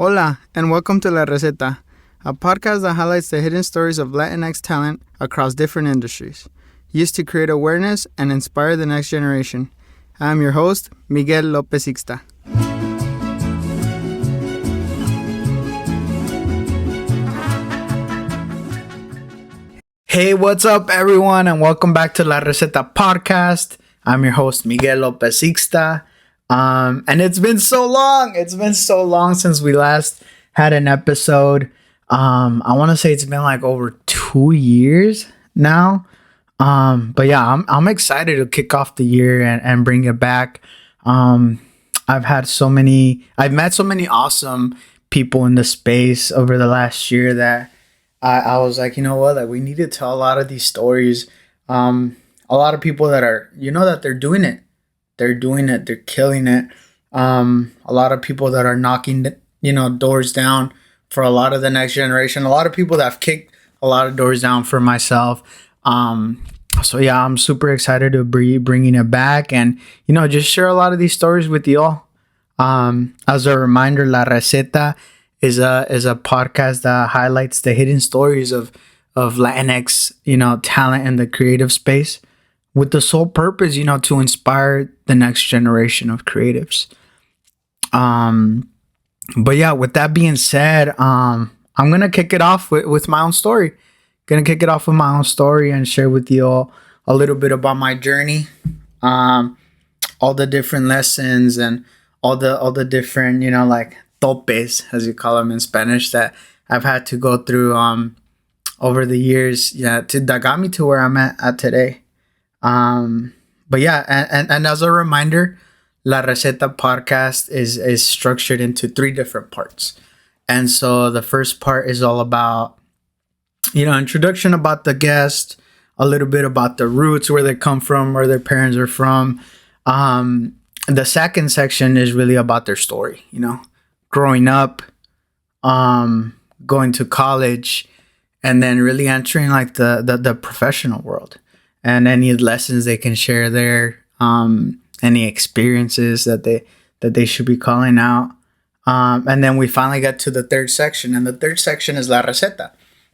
Hola, and welcome to La Receta, a podcast that highlights the hidden stories of Latinx talent across different industries, used to create awareness and inspire the next generation. I'm your host, Miguel Lopez Ixta. Hey, what's up, everyone, and welcome back to La Receta Podcast. I'm your host, Miguel Lopez Ixta. And it's been so long. It's been so long since we last had an episode. I want to say it's been like over 2 years now. But yeah, I'm excited to kick off the year and bring it back. I've met so many awesome people in the space over the last year that I was like, you know what, like we need to tell a lot of these stories. A lot of people that are, that they're doing it. They're doing it. They're killing it. A lot of people that are knocking, doors down for a lot of the next generation. A lot of people that have kicked a lot of doors down for myself. So yeah, I'm super excited to be bringing it back and, just share a lot of these stories with you all. As a reminder, La Receta is a podcast that highlights the hidden stories of Latinx, talent in the creative space, with the sole purpose, to inspire the next generation of creatives. But yeah, with that being said, I'm going to kick it off with my own story. And share with you all a little bit about my journey, all the different lessons and all the different, like topes, as you call them in Spanish, that I've had to go through over the years, that got me to where I'm at today. But yeah, and as a reminder, La Receta Podcast is structured into 3 different parts. And so the first part is all about, introduction about the guest, a little bit about the roots, where they come from, where their parents are from. The second section is really about their story, growing up, going to college, and then really entering like the professional world. And any lessons they can share there, any experiences that they should be calling out. And then we finally get to the third section. And the third section is La Receta,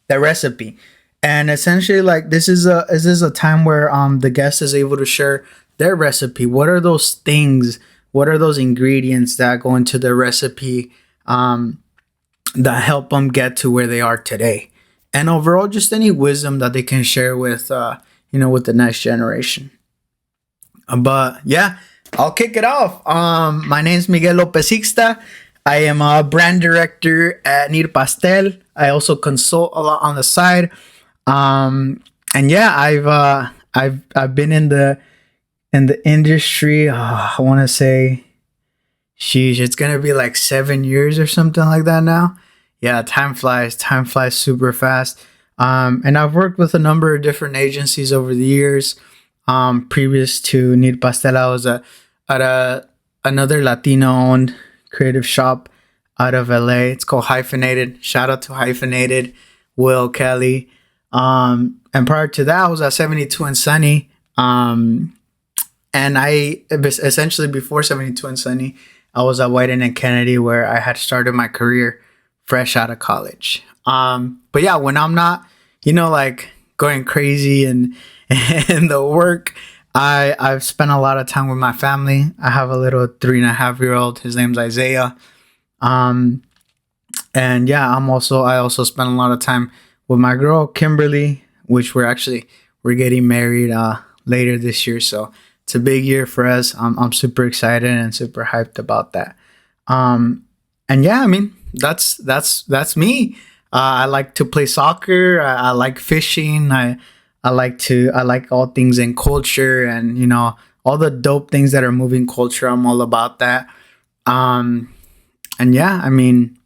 the recipe. And essentially, like, this is a time where the guest is able to share their recipe. What are those things? What are those ingredients that go into the recipe that help them get to where they are today? And overall, just any wisdom that they can share with with the next generation. But yeah, I'll kick it off. My name is Miguel Lopez Ixta. I am a brand director at Nir Pastel. I also consult a lot on the side. And yeah, I've been in the industry. I want to say, sheesh, it's gonna be like 7 years or something like that now. Yeah, time flies super fast. And I've worked with a number of different agencies over the years. Previous to Nir Pastel, I was at another Latino-owned creative shop out of LA. It's called Hyphenated. Shout out to Hyphenated, Will, Kelly. And prior to that, I was at 72 and Sunny. And I essentially, before 72 and Sunny, I was at White and Kennedy, where I had started my career fresh out of college. But yeah, when I'm not, like going crazy and the work, I've spent a lot of time with my family. I have a little 3.5-year-old. His name's Isaiah. And yeah, I also spend a lot of time with my girl, Kimberly, which we're getting married later this year. So it's a big year for us. I'm super excited and super hyped about that. And yeah, I mean, that's me. I like to play soccer. I like fishing. I like all things in culture and, all the dope things that are moving culture. I'm all about that. And yeah, I mean,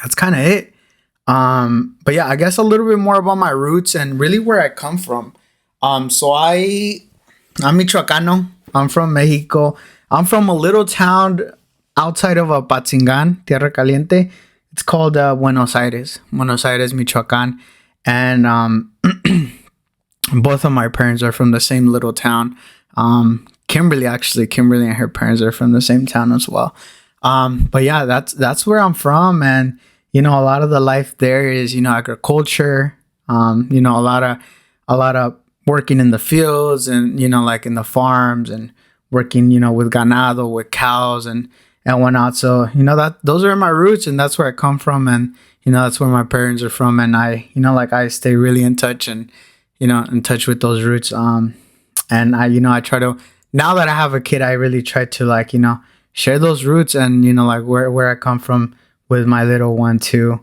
that's kind of it. But yeah, I guess a little bit more about my roots and really where I come from. So I'm Michoacano. I'm from Mexico. I'm from a little town outside of Apatzingán, Tierra Caliente. It's called Buenos Aires, Michoacán. And both of my parents are from the same little town. Kimberly and her parents are from the same town as well. But yeah, that's where I'm from, and a lot of the life there is agriculture. A lot of working in the fields, and like in the farms, and working with ganado, with cows, and whatnot. So that those are my roots, and that's where I come from, and that's where my parents are from, and I stay really in touch, and in touch with those roots. And I try to, now that I have a kid, I really try to share those roots, and like where I come from with my little one too.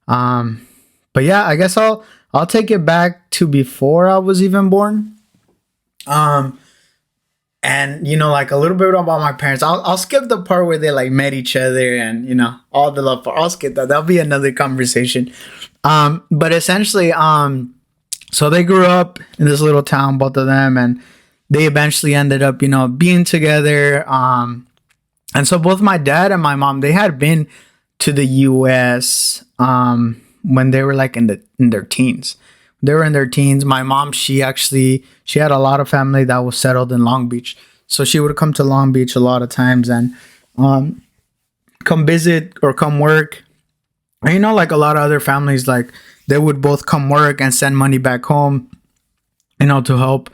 But yeah, I guess I'll take it back to before I was even born. Um, and like a little bit about my parents. I'll skip the part where they like met each other, and all the love part. I'll skip that. That'll be another conversation. But essentially, so they grew up in this little town, both of them, and they eventually ended up, being together. And so both my dad and my mom, they had been to the U.S. When they were like in their teens. They were in their teens. My mom, she had a lot of family that was settled in Long Beach, so she would come to Long Beach a lot of times, and come visit or come work. And like a lot of other families, like they would both come work and send money back home, to help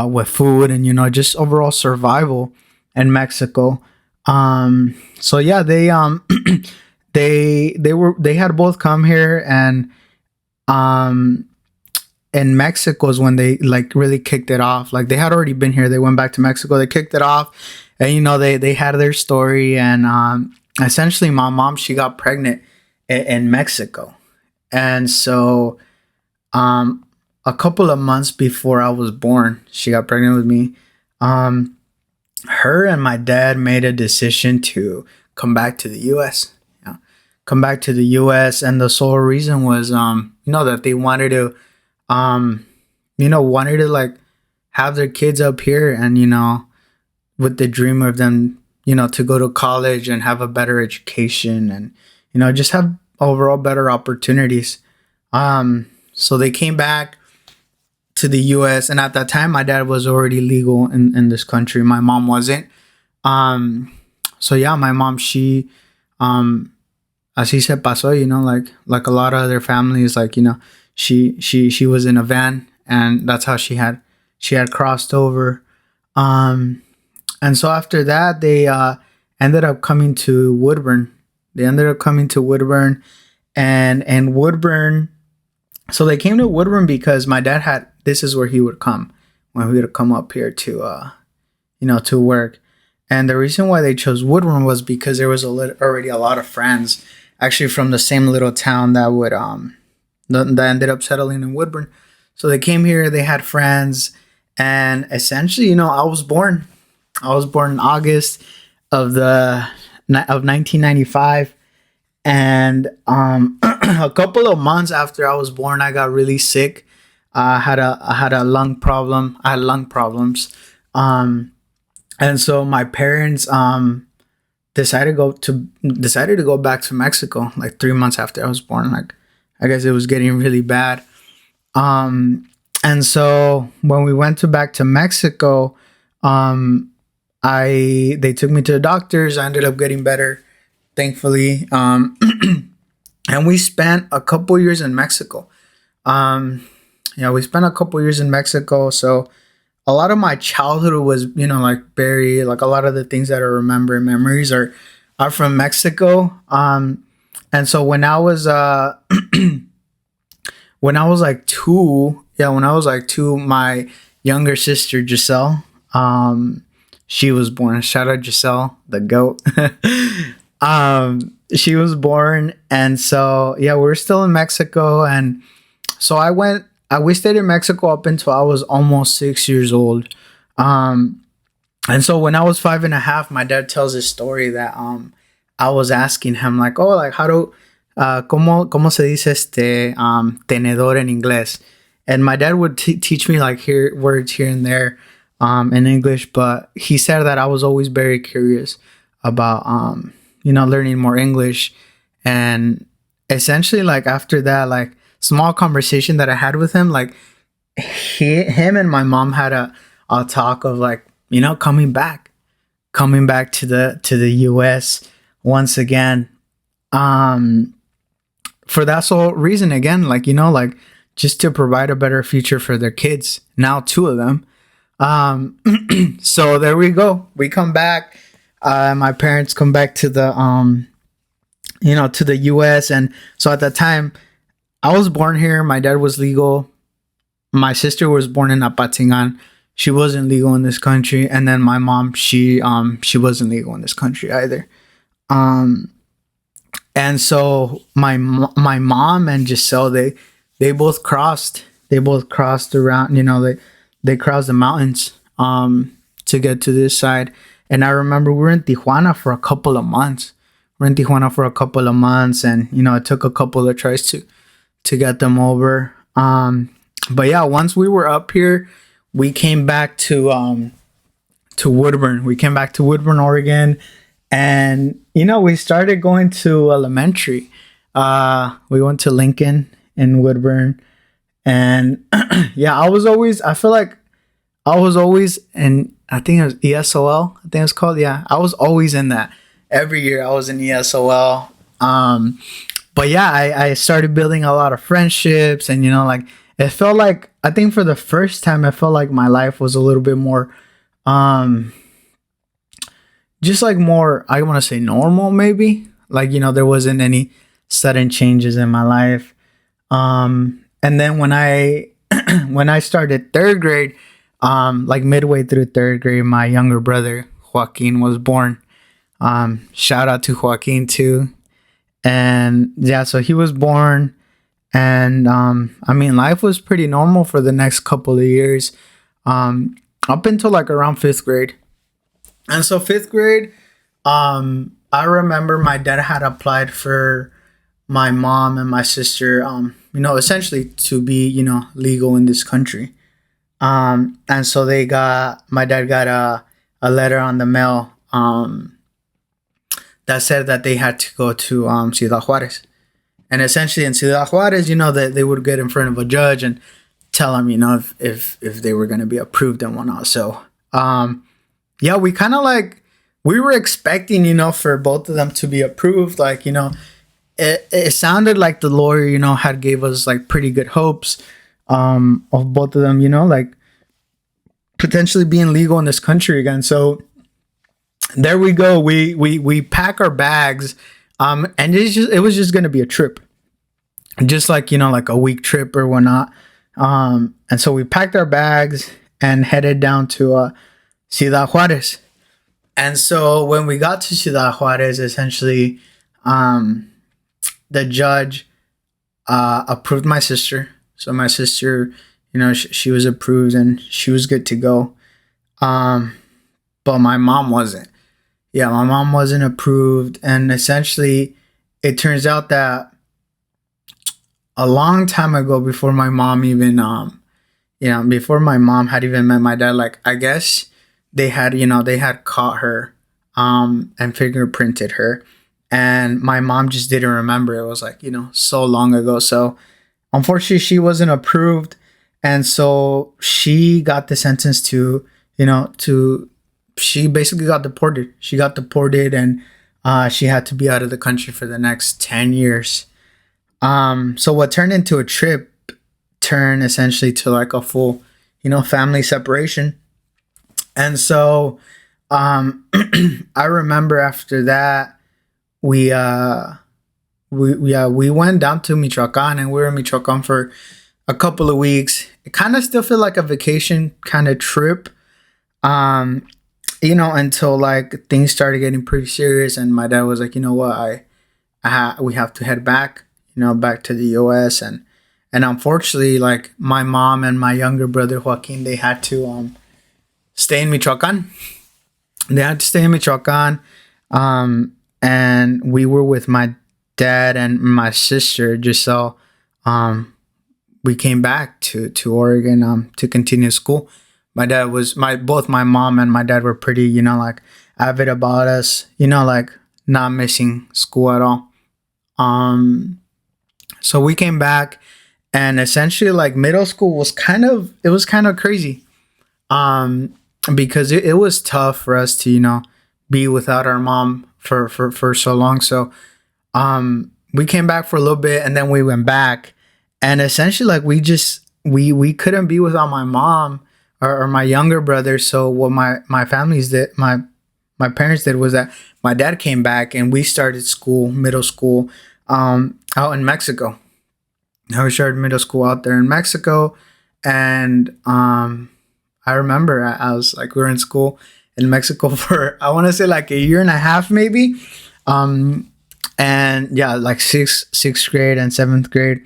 with food, and just overall survival in Mexico. So yeah, they they had both come here, and in Mexico is when they like really kicked it off. Like they had already been here, they went back to Mexico, they kicked it off, and they had their story, and essentially my mom, she got pregnant in Mexico. And so a couple of months before I was born, she got pregnant with me. Her and my dad made a decision to come back to the US. Come back to the US, and the sole reason was that they wanted to like have their kids up here, and with the dream of them to go to college and have a better education, and just have overall better opportunities. So they came back to the US, and at that time my dad was already legal in this country. My mom wasn't. So yeah, my mom, she así se pasó, like a lot of other families, like she was in a van, and that's how she had crossed over. And so after that, they ended up coming to Woodburn. And Woodburn. So they came to Woodburn because my dad had, this is where he would come when he would come up here to to work. And the reason why they chose Woodburn was because there was already a lot of friends actually from the same little town that would that ended up settling in Woodburn. So they came here, they had friends, and essentially, I was born in August of 1995. And a couple of months after I was born, I got really sick. I had a lung problem. I had lung problems. And so my parents decided to go back to Mexico like 3 months after I was born. Like I guess it was getting really bad. And so when we went back to Mexico, they took me to the doctors. I ended up getting better, thankfully. And we spent a couple years in Mexico. We spent a couple years in Mexico. So a lot of my childhood was, like very, like a lot of the things that I remember, memories are from Mexico. And so when I was like two, my younger sister Giselle, she was born. Shout out Giselle, the goat. She was born, and so yeah, we're still in Mexico, and so we stayed in Mexico up until I was almost 6 years old. And so when I was 5.5, my dad tells this story that I was asking him like, oh, like how do cómo se dice tenedor en inglés, and my dad would teach me like words here and there in English, but he said that I was always very curious about learning more English. And essentially, like after that, like small conversation that I had with him, like him and my mom had a talk of like coming back to the US once again. Um, for that sole reason again, like, like just to provide a better future for their kids. Now, two of them. Um, so there we go. We come back. My parents come back to the to the US. And so at that time, I was born here. My dad was legal. My sister was born in Apatingan. She wasn't legal in this country. And then my mom, she wasn't legal in this country either. And so my mom and Giselle, they both crossed. They both crossed around. They crossed the mountains to get to this side. And I remember we were in Tijuana for a couple of months. And it took a couple of tries to get them over. But yeah, once we were up here, we came back to Woodburn. We came back to Woodburn, Oregon, and we started going to elementary. We went to Lincoln in Woodburn, and yeah, I feel like I was always in, I think it was ESOL, I think it's called. Yeah, I was always in that. Every year I was in ESOL. But yeah, I started building a lot of friendships, and like it felt like, I think for the first time, I felt like my life was a little bit more, just like more, I want to say normal, maybe. Like, there wasn't any sudden changes in my life. And then when I when I started third grade, like midway through third grade, my younger brother Joaquin was born. Shout out to Joaquin too. And yeah, so he was born, and life was pretty normal for the next couple of years, up until like around fifth grade. And so fifth grade, I remember my dad had applied for my mom and my sister, essentially to be, legal in this country. And so my dad got a letter on the mail, that said that they had to go to Ciudad Juarez. And essentially in Ciudad Juarez, that they would get in front of a judge and tell them, if they were going to be approved and whatnot. So, yeah, we kind of we were expecting, for both of them to be approved. Like, it sounded like the lawyer, had gave us like pretty good hopes of both of them, like potentially being legal in this country again. So there we go. We pack our bags, and it was just gonna be a trip, just like like a week trip or whatnot. And so we packed our bags and headed down to Ciudad Juarez. And so when we got to Ciudad Juarez, essentially, the judge approved my sister. So my sister, she was approved and she was good to go. But my mom wasn't. Yeah, my mom wasn't approved. And essentially, it turns out that a long time ago, before my mom even, before my mom had even met my dad, like, I guess they had caught her and fingerprinted her. And my mom just didn't remember. It was like, so long ago. So unfortunately, she wasn't approved. And so she got the sentence to she basically got deported. She got deported, and she had to be out of the country for the next 10 years. So what turned into a trip turned essentially to like a full, family separation. And so I remember after that, we went down to Michoacan, and we were in Michoacan for a couple of weeks. It kind of still felt like a vacation kind of trip. Until like things started getting pretty serious, and my dad was like, what, we have to head back, back to the US. And unfortunately, like my mom and my younger brother Joaquin, they had to stay in Michoacan. And we were with my dad and my sister Giselle. We came back to Oregon to continue school. My dad was both my mom and my dad were pretty, like avid about us, like not missing school at all. So we came back, and essentially like middle school was kind of crazy. Because it was tough for us to, be without our mom for so long. So we came back for a little bit, and then we went back, and essentially like we couldn't be without my mom or my younger brother. So what my families did, my parents did, was that my dad came back and we started school, middle school, out in Mexico. I started middle school out there in Mexico, and I remember I was like, we were in school in Mexico for, I want to say like a year and a half maybe. And yeah, like sixth grade and seventh grade,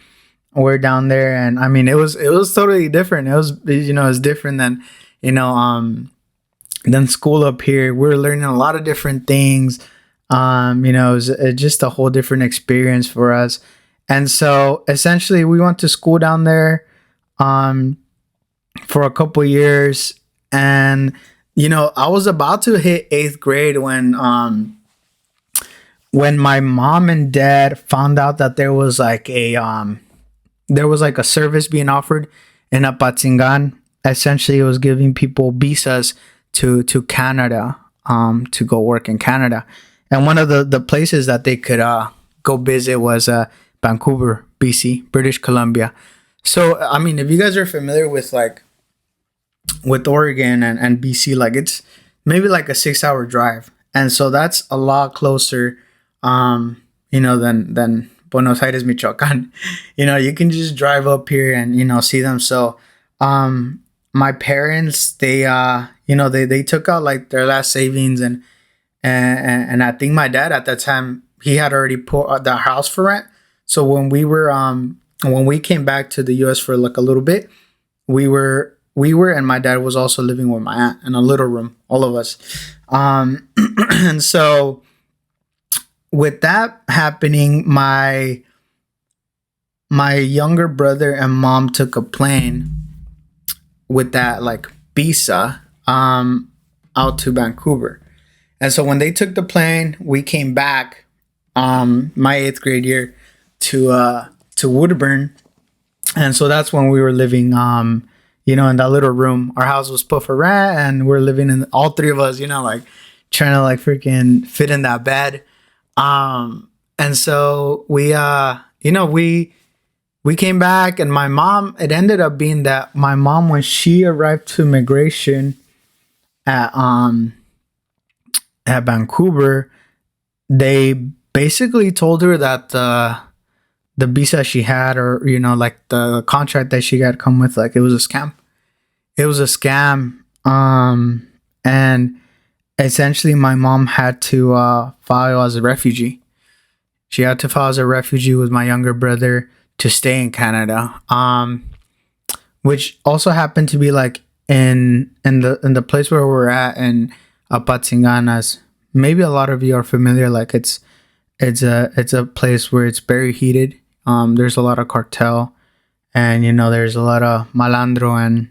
we're down there. And I mean, it was totally different. It was, it's different than, than school up here. We're learning a lot of different things. It was just a whole different experience for us. And so essentially we went to school down there, for a couple years. And, I was about to hit 8th grade when my mom and dad found out that there was like a service being offered in Apatzingan. Essentially, it was giving people visas to Canada, to go work in Canada. And one of the places that they could go visit was Vancouver, BC, British Columbia. So, I mean, if you guys are familiar with Oregon and BC, like it's maybe like a 6-hour drive. And so that's a lot closer, than Buenos Aires, Michoacan. You can just drive up here and, see them. So, my parents, they took out like their last savings, and I think my dad at that time, he had already put the house for rent. So when we came back to the US for like a little bit, we were, and my dad was also living with my aunt in a little room, all of us. And so with that happening, my younger brother and mom took a plane with that like visa, out to Vancouver. And so when they took the plane, we came back, my 8th grade year to Woodburn. And so that's when we were living, in that little room. Our house was put for rent, and we're living in, all three of us, like trying to like freaking fit in that bed. And so we came back, and my mom, it ended up being that my mom, when she arrived to immigration at Vancouver, they basically told her that the visa she had, or like the contract that she got come with, like it was a scam. It was a scam. And essentially my mom had to file as a refugee. She had to file as a refugee with my younger brother to stay in Canada. Which also happened to be like in the place where we're at in Apatzingan, as maybe a lot of you are familiar. Like it's a place where it's very heated. There's a lot of cartel, and there's a lot of malandro and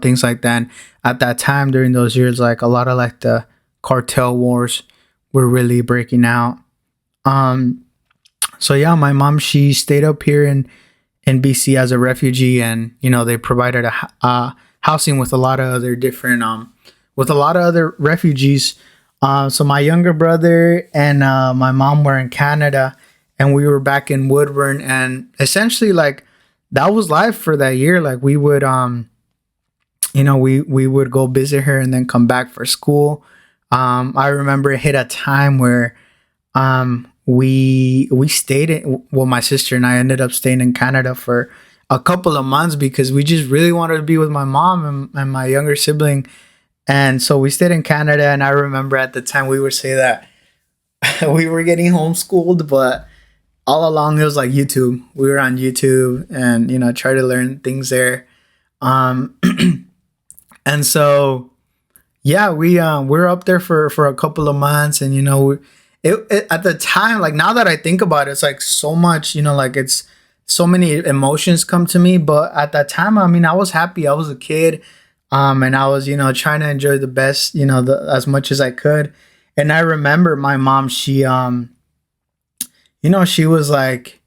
things like that. And at that time, during those years, like a lot of like the cartel wars were really breaking out. So yeah, my mom, she stayed up here in BC as a refugee, and they provided a housing with a lot of other different with a lot of other refugees. So my younger brother and my mom were in Canada, and we were back in Woodburn. And essentially, like, that was life for that year. Like, we would we would go visit her and then come back for school. I remember it hit a time where we stayed my sister and I ended up staying in Canada for a couple of months because we just really wanted to be with my mom and my younger sibling. And so we stayed in Canada, and I remember at the time we would say that we were getting homeschooled, but all along it was like YouTube. We were on YouTube and, try to learn things there. And so, yeah, we're up there for a couple of months, and, it at the time, like, now that I think about it, it's like so much, like it's so many emotions come to me. But at that time, I mean, I was happy. I was a kid. And I was, trying to enjoy the best, as much as I could. And I remember my mom, she, she was like,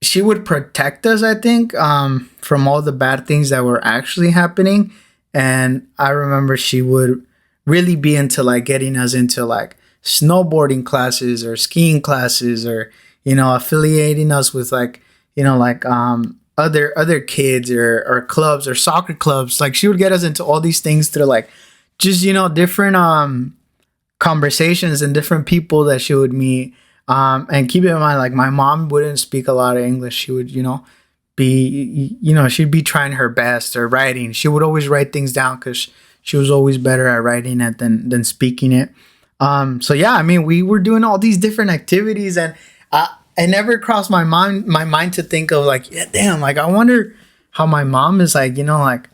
she would protect us, I think, from all the bad things that were actually happening. And I remember she would really be into like getting us into like snowboarding classes or skiing classes, or affiliating us with like other kids, or clubs or soccer clubs. Like she would get us into all these things through like just different conversations and different people that she would meet. And keep in mind, like my mom wouldn't speak a lot of English. She would she'd be trying her best, or writing. She would always write things down because she was always better at writing it than speaking it. So yeah, I mean, we were doing all these different activities, and I never crossed my mind to think of like, yeah, damn, like I wonder how my mom is like, like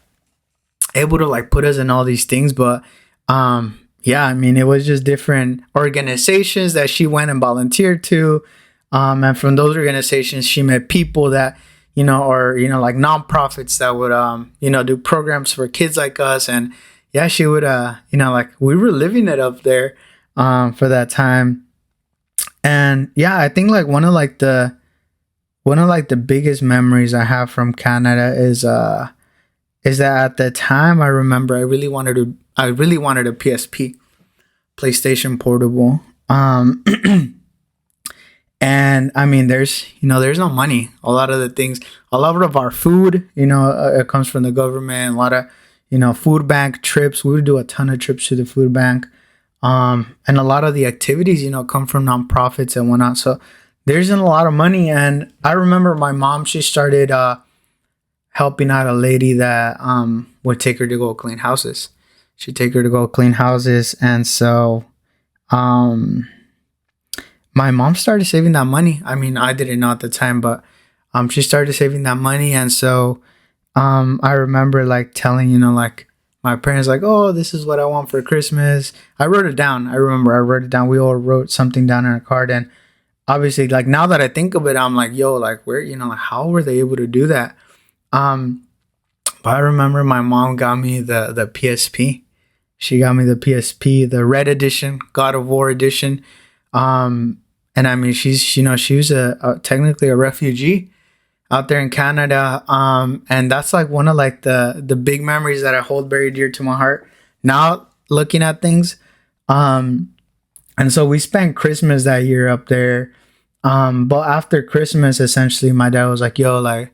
able to like put us in all these things. But yeah, I mean, it was just different organizations that she went and volunteered to. And from those organizations, she met people that, or, like nonprofits that would, do programs for kids like us. And yeah, she would, like we were living it up there for that time. And yeah, I think like one of the biggest memories I have from Canada is that at the time I remember I really wanted a PSP, PlayStation Portable. And I mean, there's no money. A lot of our food, it comes from the government. A lot of, food bank trips. We would do a ton of trips to the food bank. And a lot of the activities, come from nonprofits and whatnot. So there isn't a lot of money. And I remember my mom, she started helping out a lady that would take her to go clean houses. She'd take her to go clean houses. And so my mom started saving that money. I mean, I didn't know at the time, but she started saving that money. And so I remember like telling, like my parents like, oh, this is what I want for Christmas. I wrote it down. I remember I wrote it down. We all wrote something down in a card. And obviously, like now that I think of it, I'm like, yo, like where, like how were they able to do that? But I remember my mom got me the PSP. She got me the PSP, the red edition, God of War edition. And I mean, she was technically a refugee out there in Canada. And that's like one of like the big memories that I hold very dear to my heart now looking at things. And so we spent Christmas that year up there. But after Christmas, essentially my dad was like, yo, like,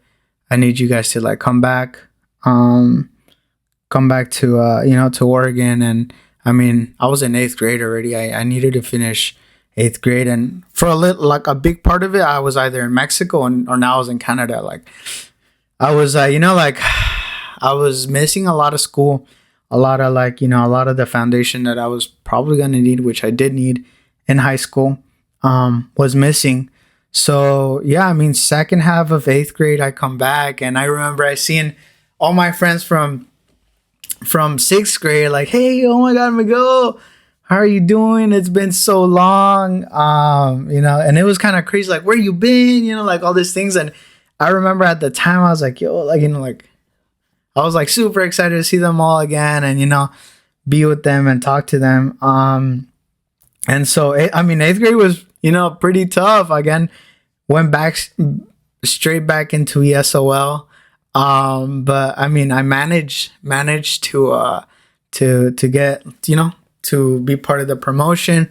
I need you guys to like come back to, to Oregon. And I mean, I was in 8th grade already. I needed to finish 8th grade, and for a big part of it, I was either in Mexico or now I was in Canada. Like I was, I was missing a lot of school, a lot of the foundation that I was probably going to need, which I did need in high school, was missing. So yeah, I mean, second half of 8th grade, I come back, and I remember I seen all my friends from 6th grade, like, hey, oh my God, Miguel, how are you doing? It's been so long. And it was kind of crazy. Like, where you been? Like all these things. And I remember at the time I was like, yo, like, like I was like super excited to see them all again and, be with them and talk to them. And so, 8th grade was, pretty tough. Again, went back straight back into ESOL. But I mean, I managed to get, to be part of the promotion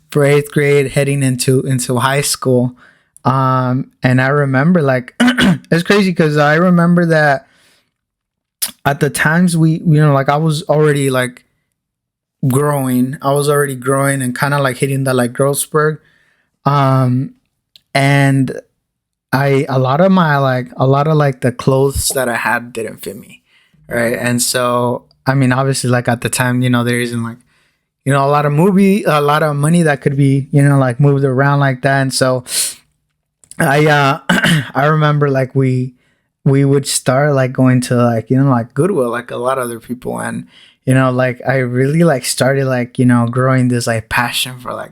for 8th grade heading into high school. And I remember like, it's crazy because I remember that at the times we, like I was already like growing. I was already growing and kind of like hitting the like growth spurt. And a lot of the clothes that I had didn't fit me. Right. And so, I mean, obviously like at the time, there isn't like, a lot of money that could be, like moved around like that. And so I remember like we would start like going to like, like Goodwill, like a lot of other people. And, like I really like started like, growing this like passion for like,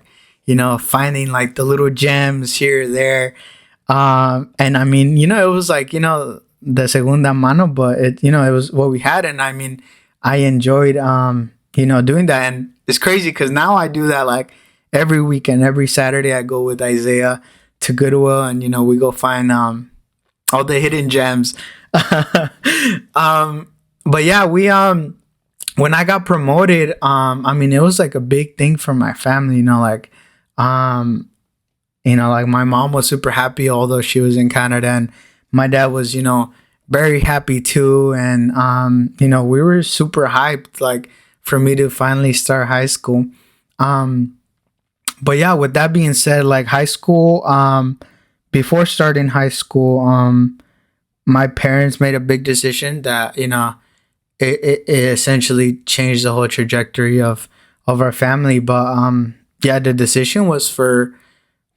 finding like the little gems here or there. And I mean, it was like, the segunda mano, but it was what we had. And I mean, I enjoyed, doing that. And it's crazy because now I do that like every weekend, every Saturday I go with Isaiah to Goodwill and, we go find all the hidden gems. But yeah, we when I got promoted, I mean, it was like a big thing for my family, um, like my mom was super happy, although she was in Canada, and my dad was, very happy too. And, we were super hyped, like for me to finally start high school. Um, but yeah, with that being said, like high school, before starting high school, my parents made a big decision that, it essentially changed the whole trajectory of our family. But yeah, the decision was for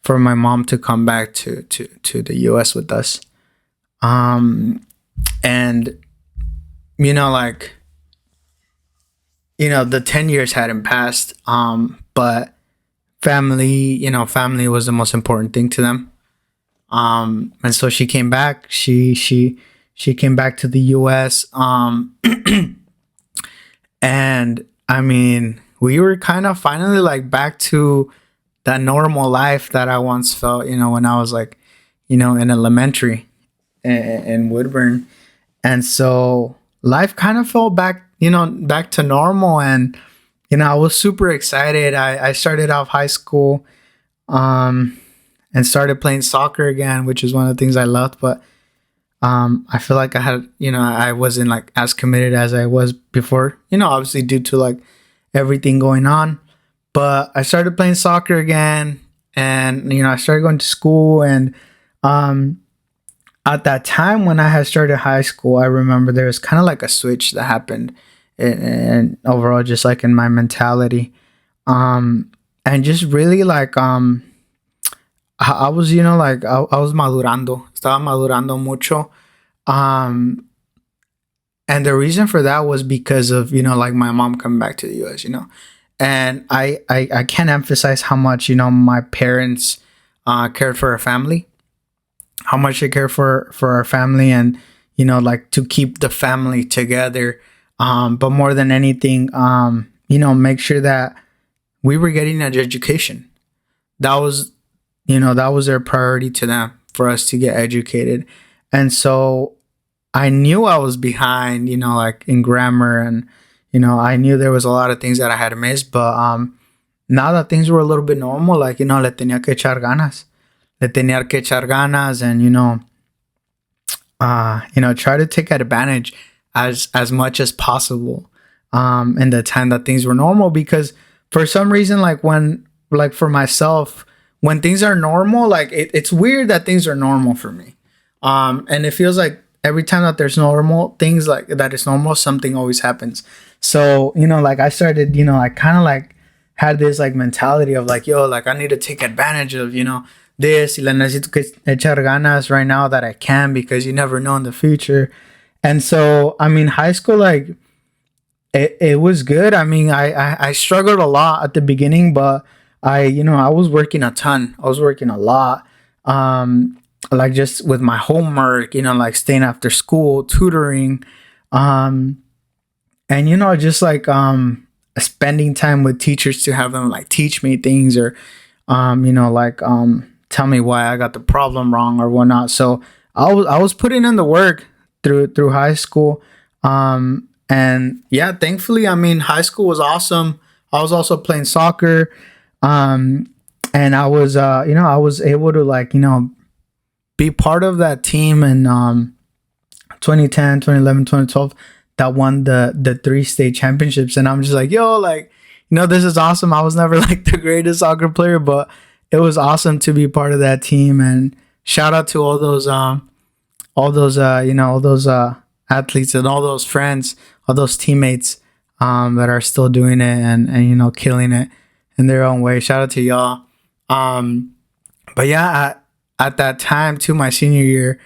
my mom to come back to the US with us. And like the 10 years hadn't passed, but family was the most important thing to them. And so she came back. She came back to the US. And I mean, we were kind of finally like back to that normal life that I once felt, when I was like, in elementary in Woodburn. And so life kind of fell back, back to normal. And, I was super excited. I started off high school, and started playing soccer again, which is one of the things I loved. But I feel like I wasn't like as committed as I was before, obviously due to like everything going on. But I started playing soccer again, and I started going to school. And at that time when I had started high school, I remember there was kind of like a switch that happened, and overall, just like in my mentality, and just really like I was, like I was madurando, estaba madurando mucho. Um, and the reason for that was because of, like my mom coming back to the US, and I can't emphasize how much, my parents cared for our family, how much they care for our family, and, like to keep the family together. But more than anything, make sure that we were getting an education. That was, that was their priority to them, for us to get educated. And so I knew I was behind, like in grammar, and, I knew there was a lot of things that I had missed. But now that things were a little bit normal, like, le tenía que echar ganas. Le tenía que echar ganas, and, try to take advantage as much as possible in the time that things were normal. Because for some reason, like for myself, when things are normal, like it's weird that things are normal for me. And it feels like every time that there's normal things like that is normal, something always happens. So, like I started, I kind of like had this like mentality of like, yo, like I need to take advantage of, this, y le necesito que echar ganas right now that I can, because you never know in the future. And so, I mean, high school, like it was good. I mean, I struggled a lot at the beginning, but I was working a ton. I was working a lot. Like just with my homework, like staying after school, tutoring, and, just like, spending time with teachers to have them like teach me things, or, like, tell me why I got the problem wrong or whatnot. So I was putting in the work through high school. And yeah, thankfully, I mean, high school was awesome. I was also playing soccer. And I was, I was able to like, be part of that team in 2010, 2011, 2012 that won the 3 state championships. And I'm just like, yo, like, this is awesome. I was never like the greatest soccer player, but it was awesome to be part of that team. And shout out to all those athletes and all those friends, all those teammates that are still doing it, and killing it in their own way. Shout out to y'all. But yeah, at that time too, my senior year,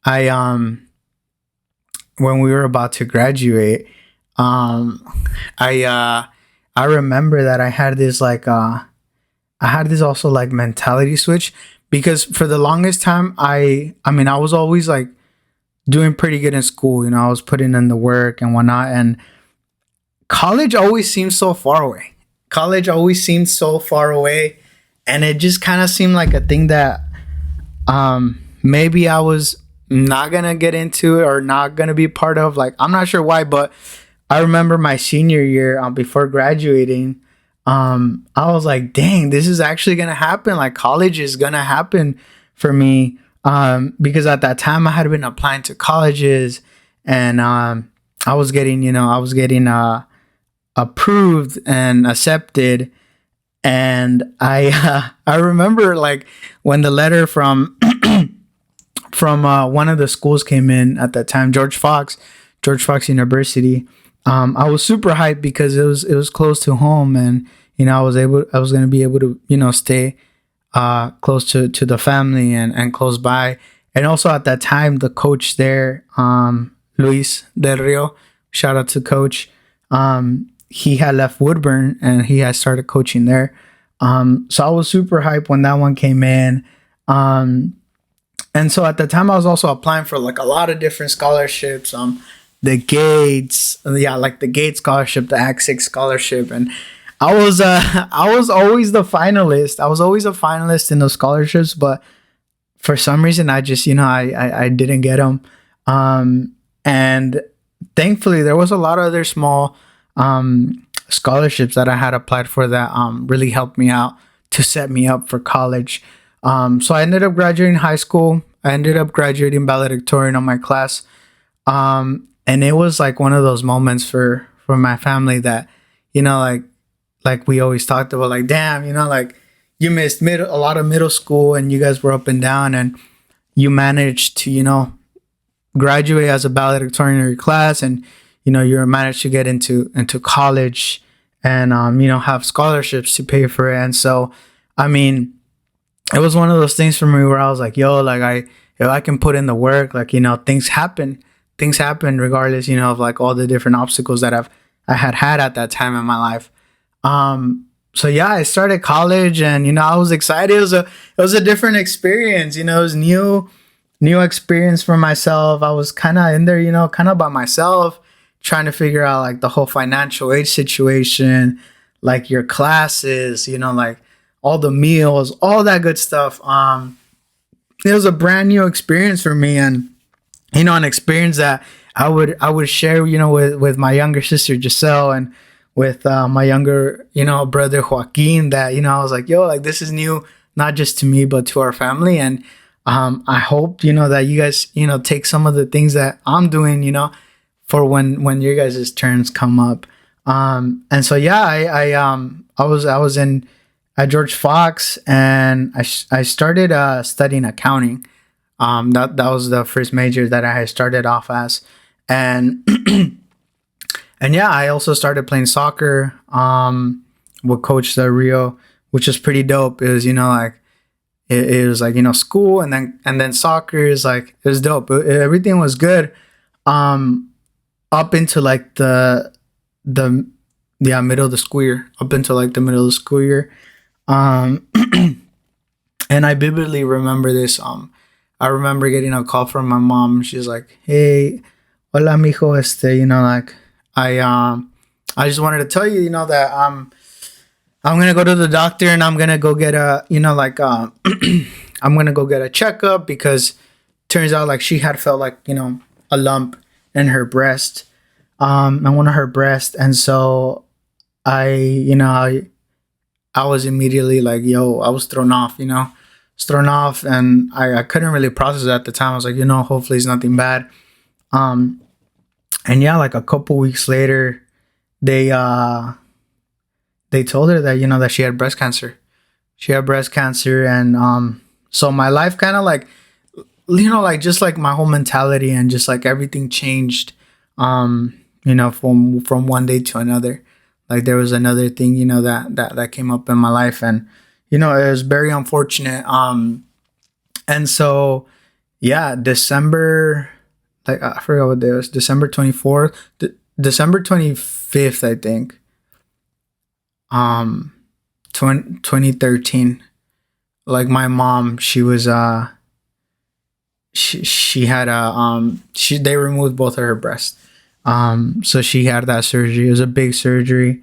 I when we were about to graduate, I remember that I had this like I had this also like mentality switch, because for the longest time I mean I was always like doing pretty good in school. I was putting in the work and whatnot, and college always seemed so far away. And it just kind of seemed like a thing that maybe I was not gonna get into or not gonna be part of. Like, I'm not sure why, but I remember my senior year, before graduating, I was like, dang, this is actually gonna happen. Like college is gonna happen for me. Because at that time I had been applying to colleges, and I was getting approved and accepted. And I remember like when the letter from one of the schools came in at that time, George Fox University. I was super hyped because it was close to home, and I was going to be able to stay close to the family, and close by. And also at that time, the coach there, Luis Del Rio, shout out to coach. He had left Woodburn and he had started coaching there. So I was super hyped when that one came in. And so at the time I was also applying for like a lot of different scholarships. The Gates, yeah, like the Gates scholarship, the Act 6 scholarship. And I was always the finalist. I was always a finalist in those scholarships, but for some reason I just, I didn't get them. And thankfully there was a lot of other small scholarships that I had applied for that really helped me out to set me up for college. So I ended up graduating high school. I ended up graduating valedictorian on my class. And it was like one of those moments for my family that, like we always talked about, like, damn, like you missed a lot of middle school and you guys were up and down, and you managed to, graduate as a valedictorian in your class, and, you managed to get into college, and, have scholarships to pay for it. And so, I mean, it was one of those things for me where I was like, yo, like if I can put in the work, like, things happen regardless, of like all the different obstacles that I had at that time in my life. So yeah, I started college, and, I was excited. It was a different experience, it was new experience for myself. I was kind of in there, kind of by myself, trying to figure out like the whole financial aid situation, like your classes, like all the meals, all that good stuff. It was a brand new experience for me, and an experience that I would share, with my younger sister Giselle, and with my younger, brother Joaquin. That I was like, yo, like this is new, not just to me but to our family. And I hope that you guys take some of the things that I'm doing, for when your guys' turns come up. And so yeah, I was in at George Fox, and I started studying accounting. That was the first major that I had started off as, and and yeah, I also started playing soccer with Coach Del Rio, which was pretty dope. It was like it was like school, and then soccer is like, it was dope. Everything was good up into like the middle of the school year, up until like the middle of the school year. And I vividly remember this. I remember getting a call from my mom. She's like, "Hey, hola, mijo, like I just wanted to tell you, that I'm gonna go to the doctor, and I'm gonna go get a, I'm gonna go get a checkup, because turns out like she had felt like a lump in her breast, on one of her breasts, and so I was immediately like, yo, I was thrown off, and I couldn't really process it at the time. I was like, hopefully it's nothing bad. And yeah, like a couple weeks later, they told her that, that she had breast cancer. She had breast cancer. And so my life kind of like, like just like my whole mentality and just like everything changed, from one day to another. Like there was another thing, that came up in my life, and, it was very unfortunate. And so, yeah, December, like I forgot what day it was, December 24th, December 25th, I think, 2013. Like my mom, she was, she had they removed both of her breasts. So she had that surgery. It was a big surgery.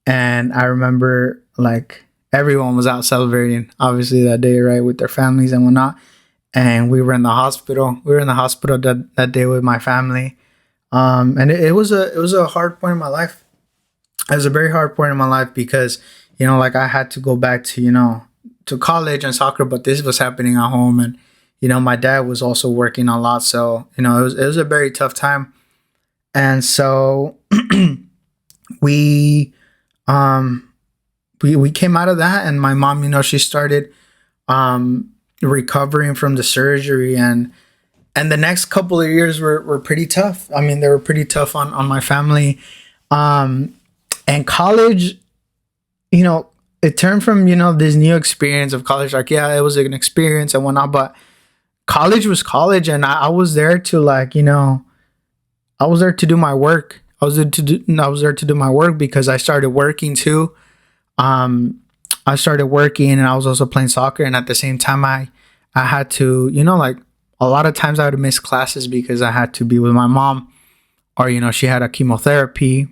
And I remember like everyone was out celebrating, obviously, that day, right, with their families and whatnot. And we were in the hospital. We were in the hospital that day with my family. And it was a hard point in my life. It was a very hard point in my life because like I had to go back to to college and soccer, but this was happening at home, and my dad was also working a lot, so it was a very tough time. And so we um we came out of that, and my mom, she started recovering from the surgery, and the next couple of years were pretty tough. I mean, they were pretty tough on my family. um and college, it turned from this new experience of college, like, yeah, it was an experience and whatnot, but college was college, and I was there to, like, I was there to do my work. I was there to do my work because I started working too. um I started working, and I was also playing soccer, and at the same time I had to, like, a lot of times I would miss classes because I had to be with my mom, or she had a chemotherapy,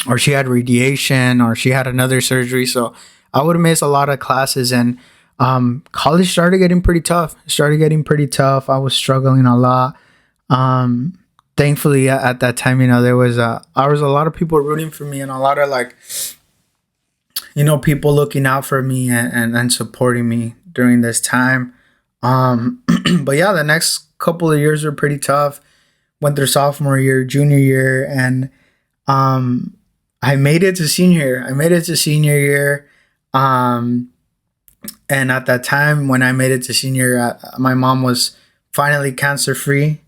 or she had radiation, or she had another surgery, so I would miss a lot of classes. And college started getting pretty tough. It started getting pretty tough. I was struggling a lot. Thankfully, at that time, there was a lot of people rooting for me, and a lot of, like, people looking out for me, and supporting me during this time. But yeah, the next couple of years were pretty tough. Went through sophomore year, junior year, and um, I made it to senior year. I made it to senior year. Um, and at that time, when I made it to senior year, my mom was finally cancer free.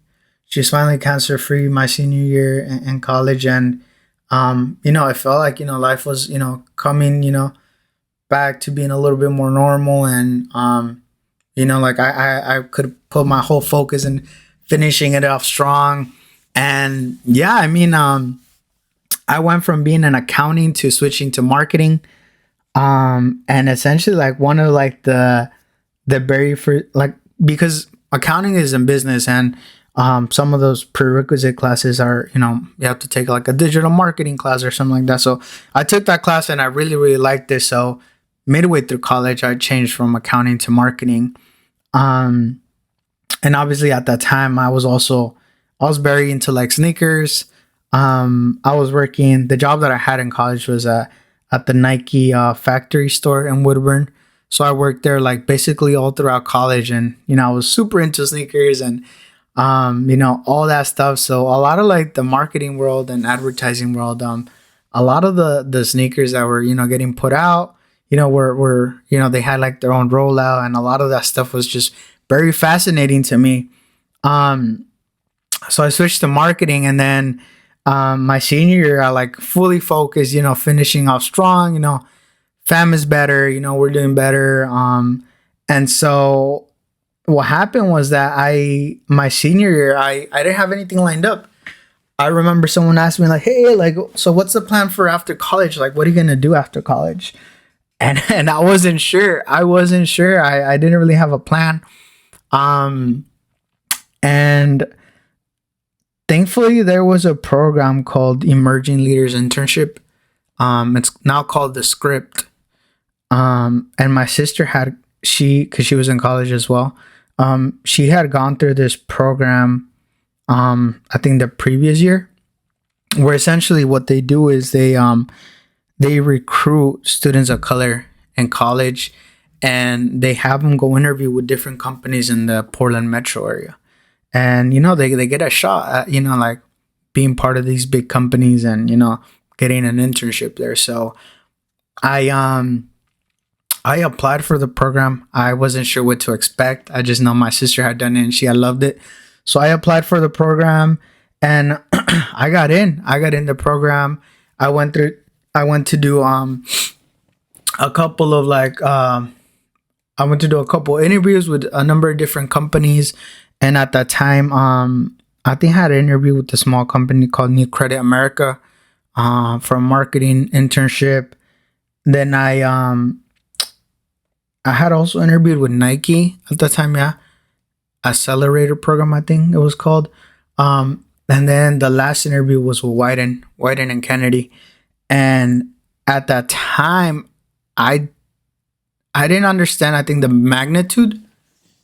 She was finally cancer free my senior year in college. And I felt like, life was, coming, back to being a little bit more normal. And like, I could put my whole focus in finishing it off strong. And yeah, I mean, I went from being in accounting to switching to marketing. And essentially, like, one of, like, the very first, like, because accounting is in business, and some of those prerequisite classes are, you have to take, like, a digital marketing class or something like that. So I took that class, and I really, really liked it. So midway through college, I changed from accounting to marketing. Um, and obviously at that time, I was very into, like, sneakers. I was working. The job that I had in college was at the Nike factory store in Woodburn. So I worked there, like, basically all throughout college, and I was super into sneakers, and all that stuff. So a lot of, like, the marketing world and advertising world, a lot of the sneakers that were getting put out, were they had, like, their own rollout, and a lot of that stuff was just very fascinating to me. Um, so I switched to marketing, and then my senior year, I, like, fully focused, finishing off strong. Fam is better, we're doing better. And so what happened was that my senior year, I didn't have anything lined up. I remember someone asked me, like, hey, like, so what's the plan for after college? Like, what are you gonna do after college? And I wasn't sure. I didn't really have a plan. Um, and thankfully, there was a program called Emerging Leaders Internship. It's now called the Script. And my sister because she was in college as well. She had gone through this program. I think the previous year, where essentially what they do is they recruit students of color in college, and they have them go interview with different companies in the Portland metro area. And they get a shot at like being part of these big companies, and getting an internship there. So I applied for the program. I wasn't sure what to expect. I just know my sister had done it and she had loved it. So I applied for the program, and I got in. I got in the program. I went to do a couple of I went to do a couple interviews with a number of different companies. And at that time, I think I had an interview with a small company called New Credit America for a marketing internship. Then I had also interviewed with Nike at the time, yeah. Accelerator program, I think it was called. And then the last interview was with Wyden and Kennedy. And at that time, I didn't understand, I think, the magnitude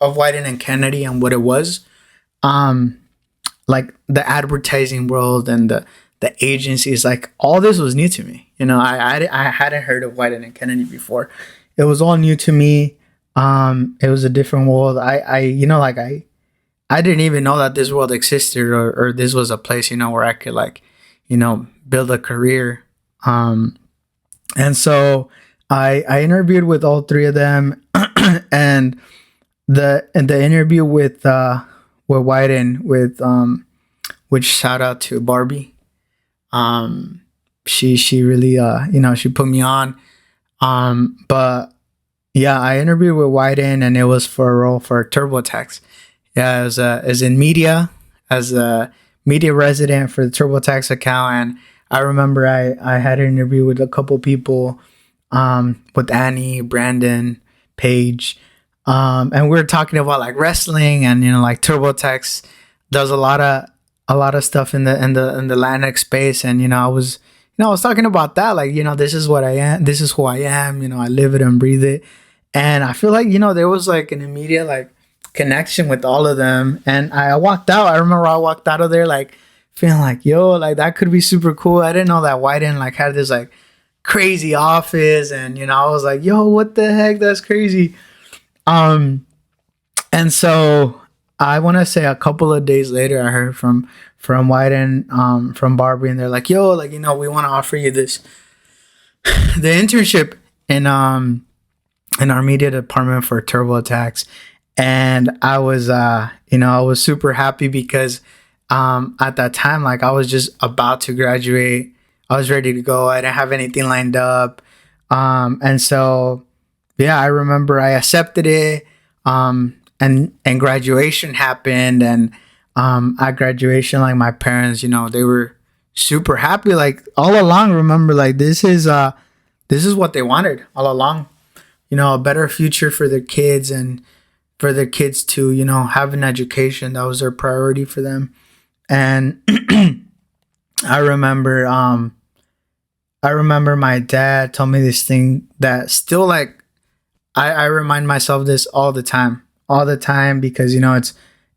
of Wyden and Kennedy and what it was. Um, like the advertising world and the agencies, like all this was new to me. I hadn't heard of Whiten and Kennedy before. It was all new to me. It was a different world. I didn't even know that this world existed, or this was a place, where I could like, build a career. And so I interviewed with all three of them, and the interview with Whiten, which shout out to Barbie. She really she put me on. But yeah, I interviewed with Whiten, and it was for a role for TurboTax. Yeah, as in media, as a media resident for the TurboTax account. And I remember I had an interview with a couple people, with Annie, Brandon, Paige, and we were talking about like wrestling, and like TurboTax does a lot of stuff in the Latinx space, and I was talking about that, like this is what I am, this is who I am, I live it and breathe it, and I feel like there was like an immediate like connection with all of them. And I walked out. I remember I walked out of there like feeling like, yo, like that could be super cool. I didn't know that Whiten like had this like crazy office, and I was like, yo, what the heck, that's crazy. And so I want to say a couple of days later I heard from Whiten, from Barbie, and they're like, yo, like we want to offer you this the internship in our media department for TurboTax. And I was, I was super happy because at that time, like I was just about to graduate. I was ready to go. I didn't have anything lined up. And so, yeah, I remember I accepted it. And graduation happened. And at graduation, like my parents, they were super happy. Like all along, remember, like this is what they wanted all along. A better future for their kids, and for their kids to, have an education. That was their priority for them. And I remember my dad told me this thing that still like, I remind myself this all the time, because,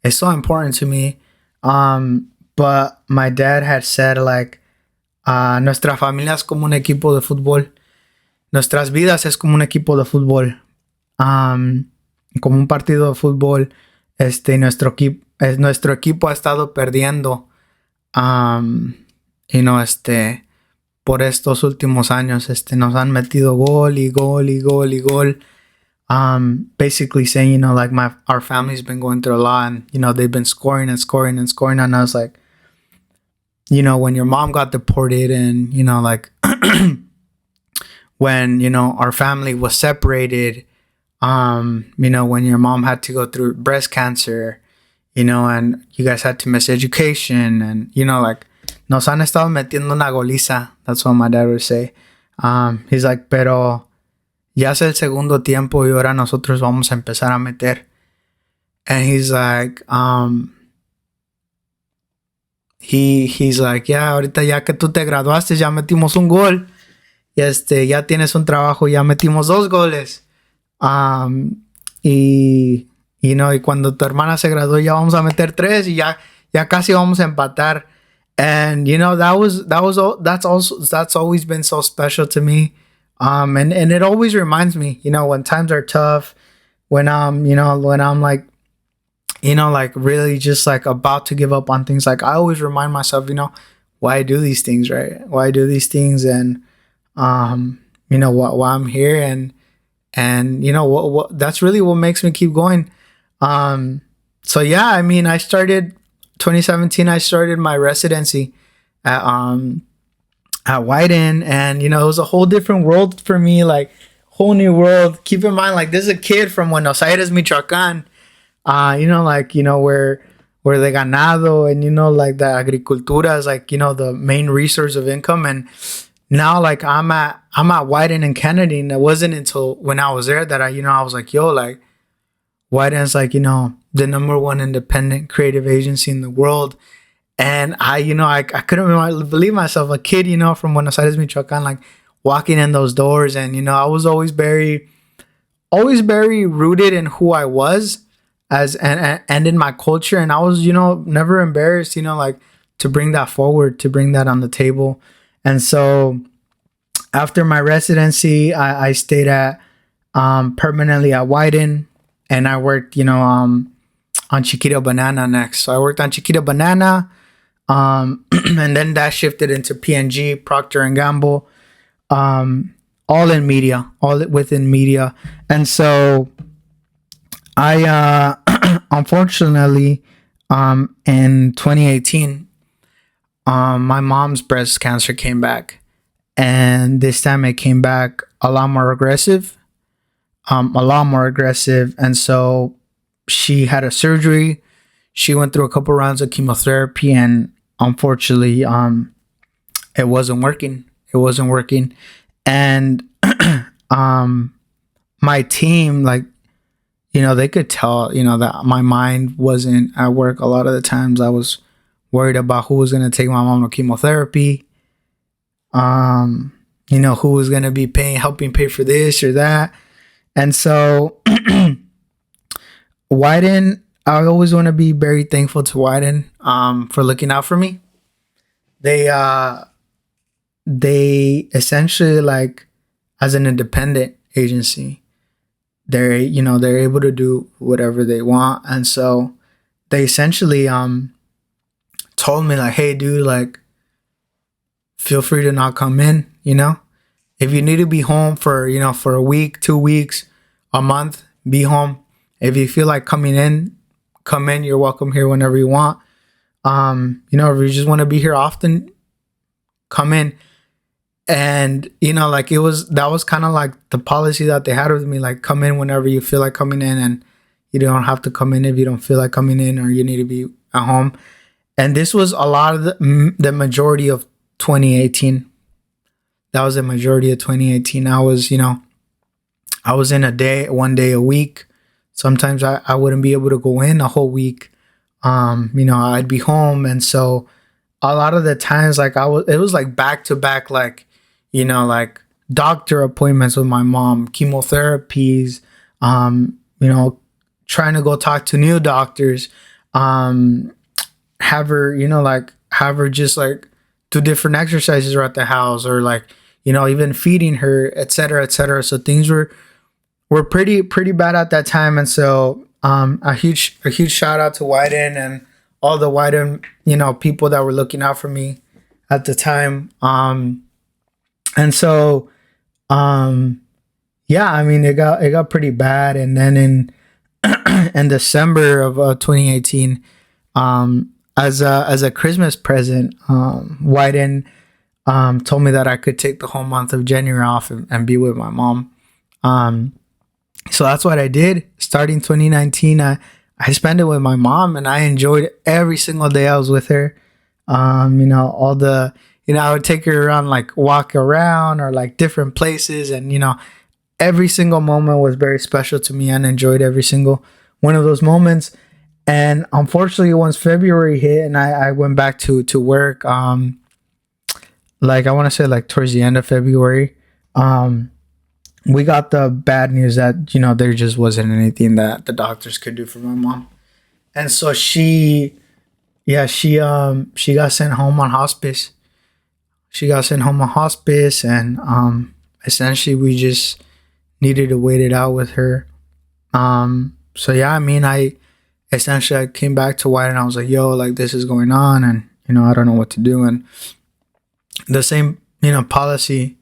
it's so important to me. But my dad had said like, nuestra familia es como un equipo de fútbol. Nuestras vidas es como un equipo de fútbol. Como un partido de fútbol. Nuestro equipo ha estado perdiendo, por estos últimos años. Nos han metido gol y gol y gol y gol. Basically saying, like our family's been going through a lot, and they've been scoring and scoring and scoring. And I was like, when your mom got deported, and like when our family was separated, when your mom had to go through breast cancer, and you guys had to miss education, and like nos han estado metiendo una goliza. That's what my dad would say. He's like, pero ya es el segundo tiempo y ahora nosotros vamos a empezar a meter. And he's like, he's like, yeah, ahorita ya que tú te graduaste ya metimos un gol, y ya tienes un trabajo, ya metimos 2 goles. Y cuando tu hermana se graduó ya vamos a meter 3, y ya casi vamos a empatar. And that's always been so special to me. And it always reminds me, when times are tough, when I'm like, like really just like about to give up on things, like I always remind myself, why I do these things, right? Why I do these things, and why I'm here, and what that's really what makes me keep going. So yeah, I mean, I started 2017. I started my residency at Whiten, and it was a whole different world for me, like whole new world. Keep in mind, like this is a kid from Buenos Aires, Michoacán. Where the ganado and like the agricultura is like the main resource of income. And now like I'm at Whiten and Kennedy, and it wasn't until when I was there that I was like, yo, like Whiten's like the number 1 independent creative agency in the world. And I couldn't believe myself, a kid from Buenos Aires, Michoacán, like walking in those doors. And I was always very rooted in who I was. and in my culture. And I was, never embarrassed, like to bring that forward, to bring that on the table. And so after my residency, I stayed at permanently at Wyden, and I worked, on Chiquita Banana next. So I worked on Chiquita Banana, and then that shifted into P&G, Procter and Gamble, all in media, all within media. And so I unfortunately in 2018, my mom's breast cancer came back, and this time it came back a lot more aggressive, and so she had a surgery. She went through a couple rounds of chemotherapy, and unfortunately, it wasn't working. And my team, like, they could tell, that my mind wasn't at work. A lot of the times I was worried about who was going to take my mom to chemotherapy, who was going to be helping pay for this or that. And so Wyden, I always want to be very thankful to Wyden for looking out for me. They essentially, like, as an independent agency, they're able to do whatever they want. And so they essentially told me, like, hey dude, like, feel free to not come in, if you need to be home for a week, 2 weeks, a month, be home. If you feel like coming in, come in. You're welcome here whenever you want. If you just want to be here often, come in. And like, that was kind of like the policy that they had with me, like, come in whenever you feel like coming in, and you don't have to come in if you don't feel like coming in, or you need to be at home. And this was a lot of the majority of 2018. That was the majority of 2018. I was in one day a week. Sometimes I wouldn't be able to go in a whole week. I'd be home. And so a lot of the times, like, it was like back to back, like, like doctor appointments with my mom, chemotherapies, trying to go talk to new doctors, have her just like do different exercises around the house, or like, even feeding her, et cetera, et cetera. So things were pretty bad at that time. And so a huge shout out to Wyden and all the Wyden, people that were looking out for me at the time. And so it got pretty bad. And then in December of 2018, as a Christmas present, Wyden told me that I could take the whole month of January off and be with my mom. So that's what I did. Starting 2019, I spent it with my mom, and I enjoyed every single day I was with her. I would take her around, like, walk around, or like different places, and every single moment was very special to me, and enjoyed every single one of those moments. And unfortunately, once February hit and I went back to work, like, I want to say, like, towards the end of February, we got the bad news that, there just wasn't anything that the doctors could do for my mom. And so she got sent home on hospice. And essentially we just needed to wait it out with her. So yeah, I came back to White, and I was like, yo, like, this is going on, and I don't know what to do. And the same policy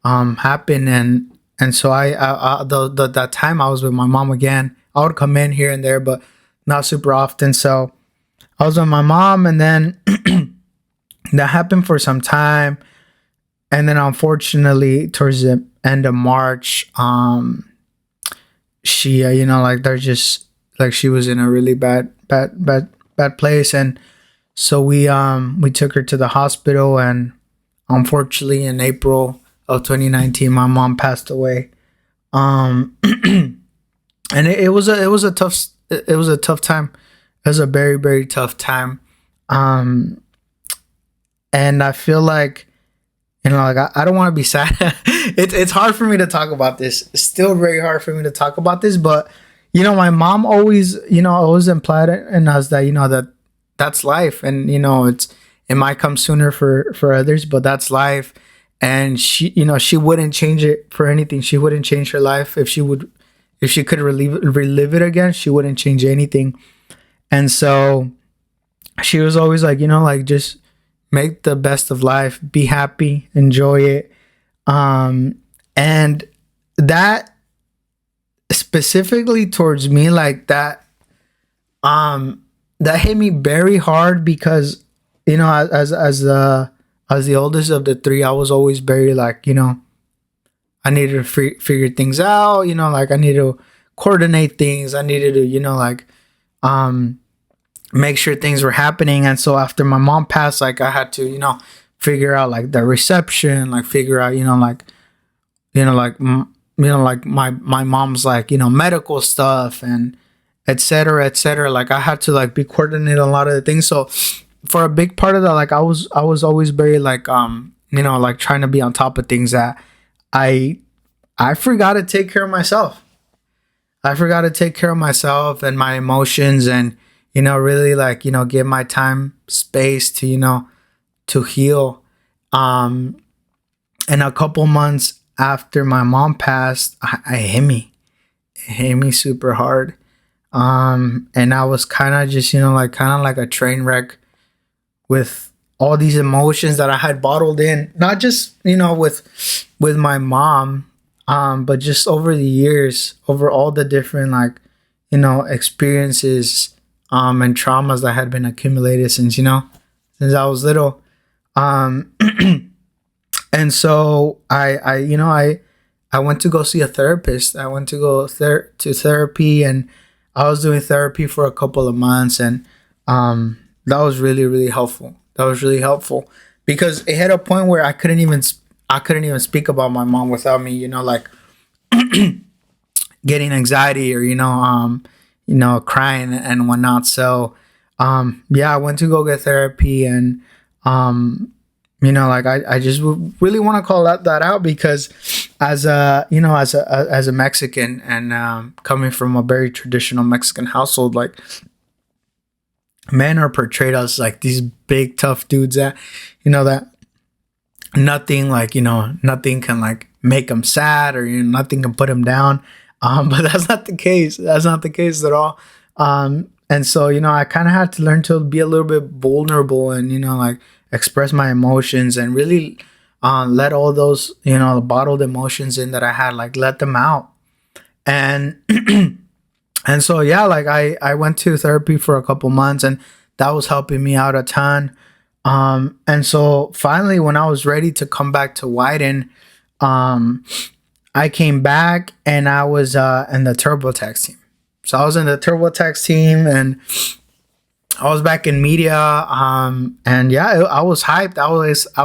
happened, and so that time I was with my mom again. I would come in here and there, but not super often. So I was with my mom, and then that happened for some time. And then unfortunately, towards the end of March, she, she was in a really bad place. And so we took her to the hospital, and unfortunately in April of 2019, my mom passed away. And it was a tough time. It was a very, very tough time. And I feel like, I don't want to be sad. It's hard for me to talk about this. It's still very hard for me to talk about this, but my mom always, always implied it in us that, that that's life. And, it might come sooner for others, but that's life. And she wouldn't change it for anything. She wouldn't change her life if she could relive it again, she wouldn't change anything. And so she was always like, like just make the best of life, be happy, enjoy it. And that specifically towards me, like that hit me very hard because, as the oldest of the three, I was always very like, I needed to figure things out, like I needed to coordinate things. I needed to, like, make sure things were happening. And so after my mom passed, like I had to, figure out like the reception, like figure out, like my mom's like, medical stuff and et cetera, et cetera. Like I had to like be coordinating a lot of the things. So for a big part of that, like I was always very like, like trying to be on top of things that I forgot to take care of myself. I forgot to take care of myself and my emotions and, really like, give my time space to, to heal. And a couple months after my mom passed, I it hit me super hard. And I was kind of just, like kind of like a train wreck with all these emotions that I had bottled in, not just, with my mom, but just over the years, over all the different like, experiences, and traumas that had been accumulated since, since I was little. Um, and so I went to go see a therapist. I went to go to therapy, and I was doing therapy for a couple of months, and that was really, really helpful. That was really helpful because it had a point where I couldn't even speak about my mom without me, like getting anxiety or crying and whatnot. So yeah, I went to go get therapy, and like I just really want to call that out because as a Mexican and coming from a very traditional Mexican household, like men are portrayed as like these big tough dudes that that nothing like nothing can like make them sad or nothing can put them down, but that's not the case. That's not the case at all. And so I kind of had to learn to be a little bit vulnerable and like express my emotions and really let all those bottled emotions in that I had, like let them out. And and so yeah, like I went to therapy for a couple months, and that was helping me out a ton. And so finally, when I was ready to come back to Wyden, I came back and I was in the TurboTax team. So I was in the TurboTax team, and I was back in media. And yeah, I was hyped. I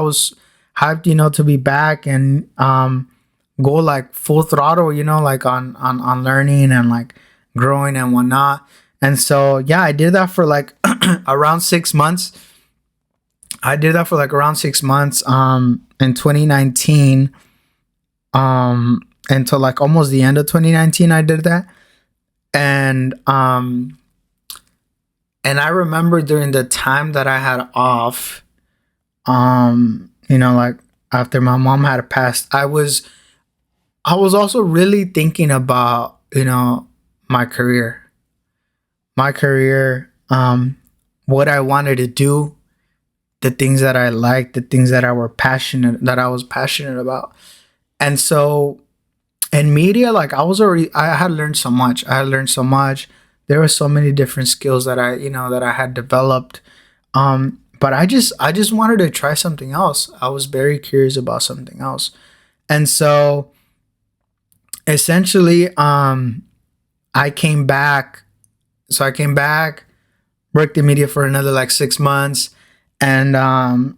was hyped, to be back and go like full throttle, like on learning and like growing and whatnot. And so yeah, I did that for like around 6 months. I did that for like around 6 months in 2019 until like almost the end of 2019 I did that. And I remember during the time that I had off, like after my mom had passed, I was also really thinking about, my career, what I wanted to do, the things that I liked, the things that I was passionate about. And so in media, like I had learned so much. There were so many different skills that I had developed. But I just wanted to try something else. I was very curious about something else. And so essentially, I came back. So I came back, worked in media for another like 6 months. And at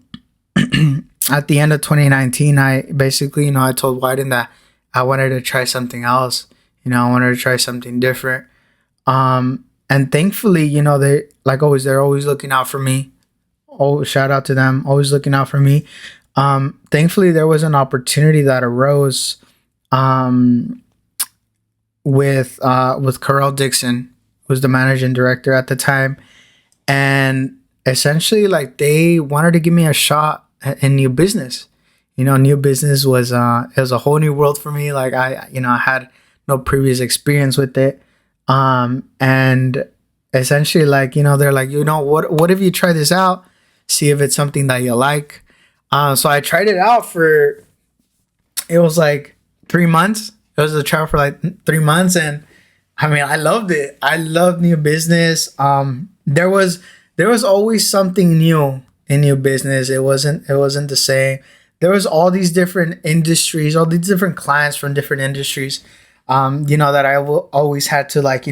the end of 2019, I basically, I told Wyden that I wanted to try something else. I wanted to try something different. And thankfully, they like always, they're always looking out for me. Oh, shout out to them, always looking out for me. Thankfully, there was an opportunity that arose with Carl Dixon, who was the managing director at the time, and essentially like they wanted to give me a shot in new business. New business was it was a whole new world for me. Like I had no previous experience with it, and essentially like they're like, what if you try this out, see if it's something that you like. So I tried it out for, it was like 3 months. It was a trial for like 3 months, and I mean, I loved it. I loved new business. There was always something new in new business. It wasn't the same. There was all these different industries, all these different clients from different industries. That I always had to like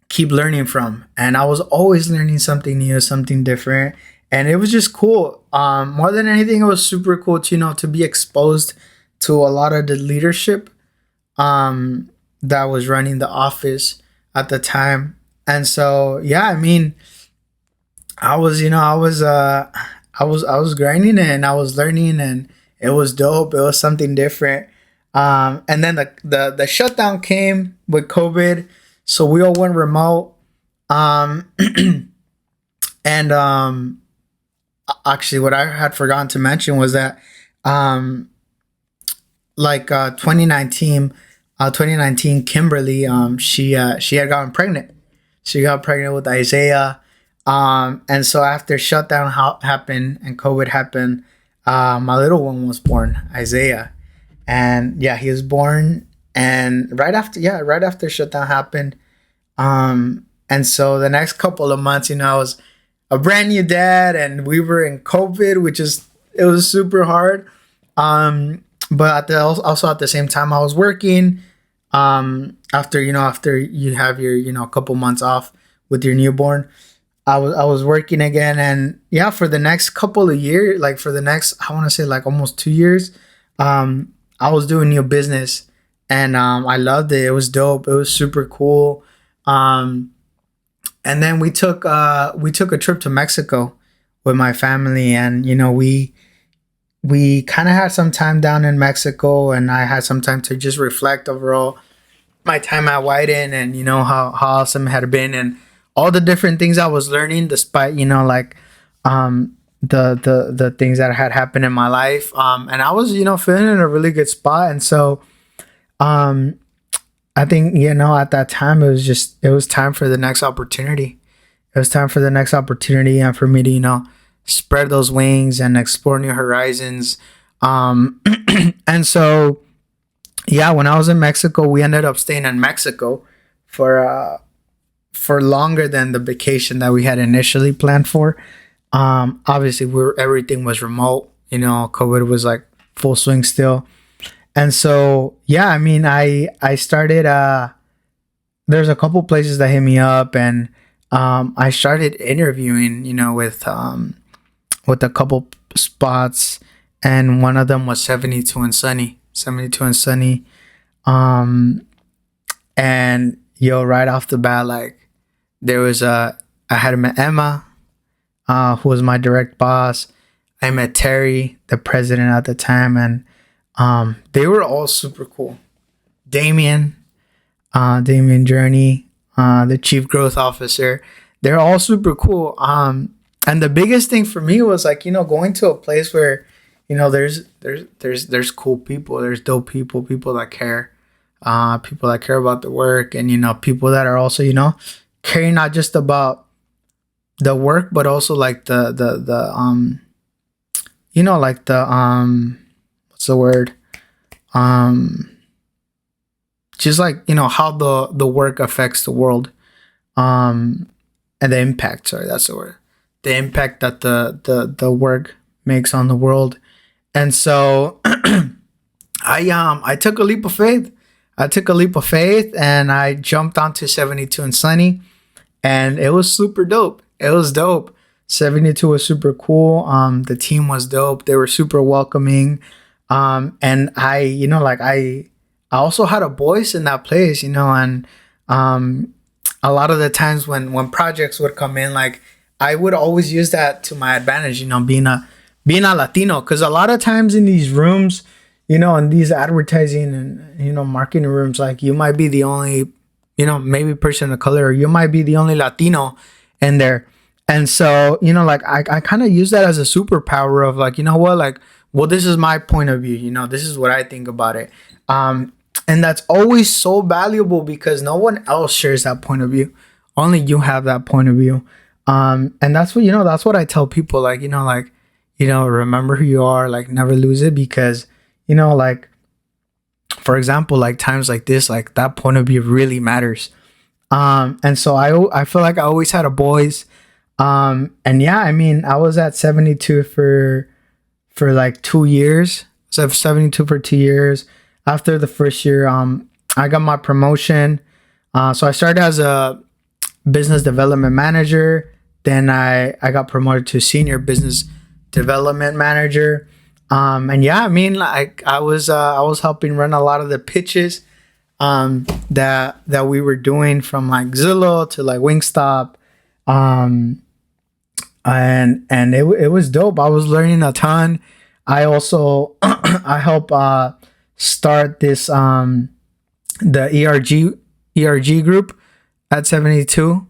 keep learning from, and I was always learning something new, something different, and it was just cool. More than anything, it was super cool to to be exposed to a lot of the leadership that was running the office at the time. And so yeah, I mean, I was grinding and I was learning, and it was dope. It was something different. And then the shutdown came with COVID, so we all went remote. Um, and actually, what I had forgotten to mention was that um, like 2019, Kimberly, she had gotten pregnant. She got pregnant with Isaiah. And so after shutdown happened and COVID happened, my little one was born, Isaiah. And yeah, he was born, and right after shutdown happened. And so the next couple of months, I was a brand new dad, and we were in COVID, it was super hard. But also at the same time, I was working. After you have your couple months off with your newborn, I was working again, and yeah, for the next couple of years, like for the next, I want to say like almost 2 years, I was doing new business, and I loved it. It was dope. It was super cool. And then we took a trip to Mexico with my family, and we kind of had some time down in Mexico, and I had some time to just reflect overall my time at Wyden, and how awesome it had been, and all the different things I was learning, despite like the things that had happened in my life. And I was feeling in a really good spot, and so um I think at that time it was time for the next opportunity. It was time for the next opportunity, and for me to spread those wings and explore new horizons. And so yeah, when I was in Mexico, we ended up staying in Mexico for longer than the vacation that we had initially planned for. Obviously, everything was remote. COVID was like full swing still, and so yeah, I mean, I started. There's a couple places that hit me up, and I started interviewing. With a couple spots, and one of them was 72 and Sunny. 72 and Sunny. And right off the bat, like I had met Emma, who was my direct boss. I met Terry, the president at the time, and they were all super cool. Damien Journey, the chief growth officer, they're all super cool. And the biggest thing for me was like, going to a place where, there's cool people, there's dope people, people that care about the work, and, people that are also, caring not just about the work, but also like like what's the word? Just like, how the work affects the world. And the impact, sorry, that's the word. The impact that the work makes on the world. And so I took a leap of faith. And I jumped onto 72 and Sunny, and it was super dope. It was dope. 72 was super cool. The team was dope. They were super welcoming. And I also had a voice in that place, and a lot of the times when projects would come in, like I would always use that to my advantage, being a Latino, because a lot of times in these rooms, in these advertising and, marketing rooms, like you might be the only, maybe person of color, or you might be the only Latino in there. And so, like I kind of use that as a superpower of like, what, like, well, this is my point of view, this is what I think about it. And that's always so valuable because no one else shares that point of view. Only you have that point of view. And that's what, that's what I tell people, like, remember who you are, like never lose it, because, like, for example, like times like this, like that point of view really matters. And so I feel like I always had a voice. And yeah, I mean, I was at 72 for like 2 years. So 72 for 2 years. After the first year, I got my promotion. So I started as a business development manager. Then I got promoted to senior business development manager. And yeah, I mean, like I was helping run a lot of the pitches that we were doing, from like Zillow to like Wingstop. And it was dope. I was learning a ton. I also I help start this the ERG group at 72,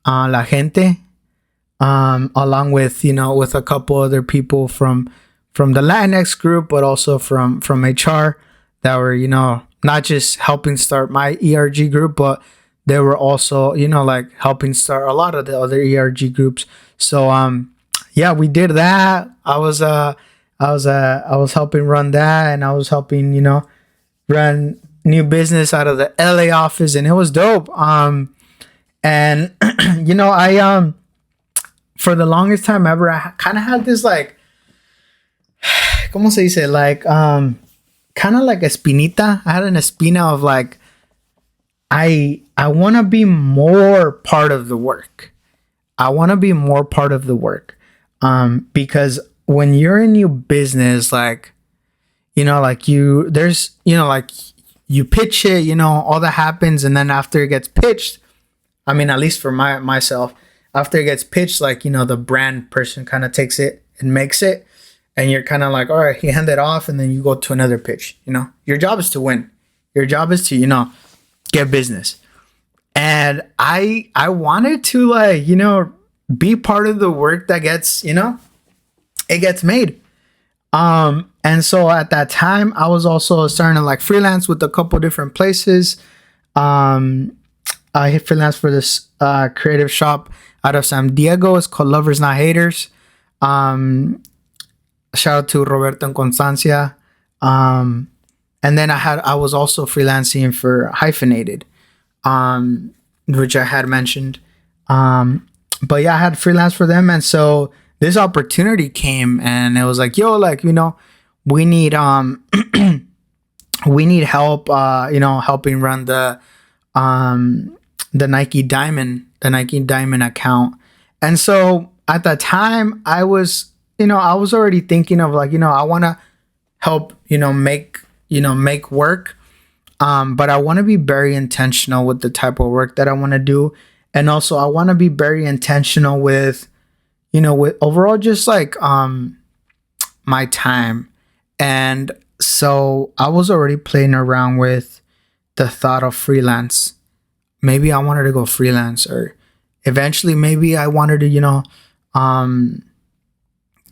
La Gente, along with with a couple other people from the Latinx group, but also from HR that were not just helping start my ERG group, but they were also like helping start a lot of the other ERG groups. So yeah, we did that. I was helping run that, and I was helping run new business out of the LA office, and it was dope. And I for the longest time ever, I kind of had this like, ¿cómo se dice? Like kind of like espinita. I had an espina of like, I want to be more part of the work. I want to be more part of the work. Because when you're in new business, like, like there's, like you pitch it, all that happens. And then after it gets pitched, I mean, at least for myself, after it gets pitched, like, the brand person kind of takes it and makes it. And you're kind of like, all right, you hand it off, and then you go to another pitch. Your job is to win. Your job is to, get business. And I wanted to like, be part of the work that gets, it gets made. And so at that time, I was also starting to like freelance with a couple different places. I hit freelance for this creative shop out of San Diego. It's called Lovers Not Haters. Shout out to Roberto and Constancia. And then I was also freelancing for Hyphenated, which I had mentioned. But yeah, I had freelance for them. And so this opportunity came, and it was like, yo, like, we need, we need help, helping run the Nike Diamond account. And so at that time I was already thinking of like, I want to help, make work. But I want to be very intentional with the type of work that I want to do. And also I want to be very intentional with, with overall just like, my time. And so I was already playing around with the thought of freelance. Maybe I wanted to go freelance, or eventually maybe I wanted to,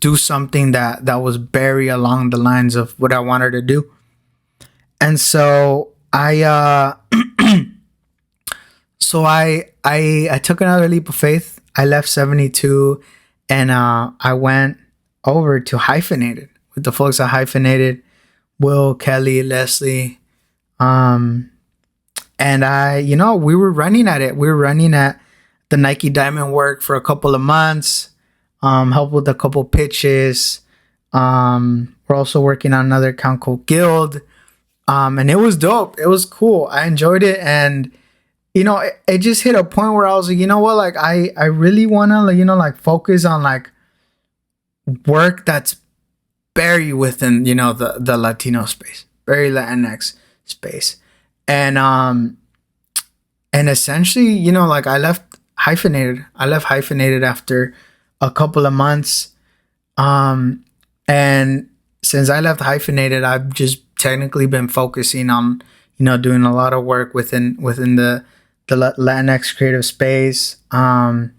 do something that was very along the lines of what I wanted to do. And so I took another leap of faith. I left 72, and I went over to Hyphenated with the folks at Hyphenated, Will, Kelly, Leslie. And we were running at it. We were running at the Nike Diamond work for a couple of months. Helped with a couple pitches. We're also working on another account called Guild. And it was dope. It was cool. I enjoyed it. And, it just hit a point where I was like, you know what? Like, I really want to, like focus on like work that's very within, the Latino space, very Latinx space. And essentially, like I left Hyphenated after a couple of months. And since I left Hyphenated, I've just technically been focusing on, doing a lot of work within the Latinx creative space. And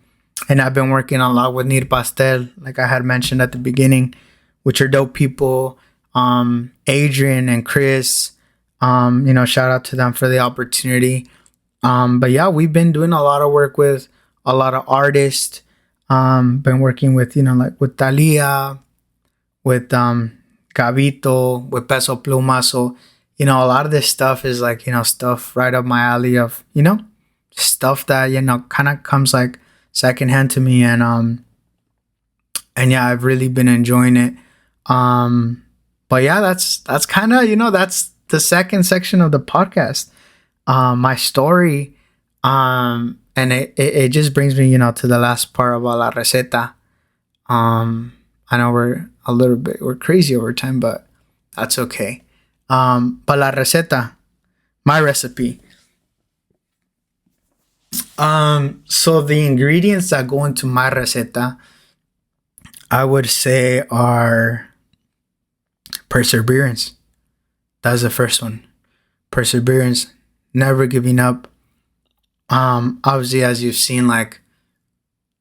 I've been working a lot with Nir Pastel, like I had mentioned at the beginning, which are dope people. Adrian and Chris, shout out to them for the opportunity. But yeah, we've been doing a lot of work with a lot of artists. Been working with, like with Thalia, with Gavito, with Peso Pluma. So, a lot of this stuff is like, stuff right up my alley of, stuff that, kind of comes like secondhand to me. And yeah, I've really been enjoying it. But yeah, that's kind of, that's the second section of the podcast. My story. And it just brings me, to the last part about La Receta. I know we're crazy over time, but that's okay. But La Receta, my recipe. So the ingredients that go into my receta, I would say, are perseverance. That's the first one. Perseverance, never giving up. Obviously, as you've seen, like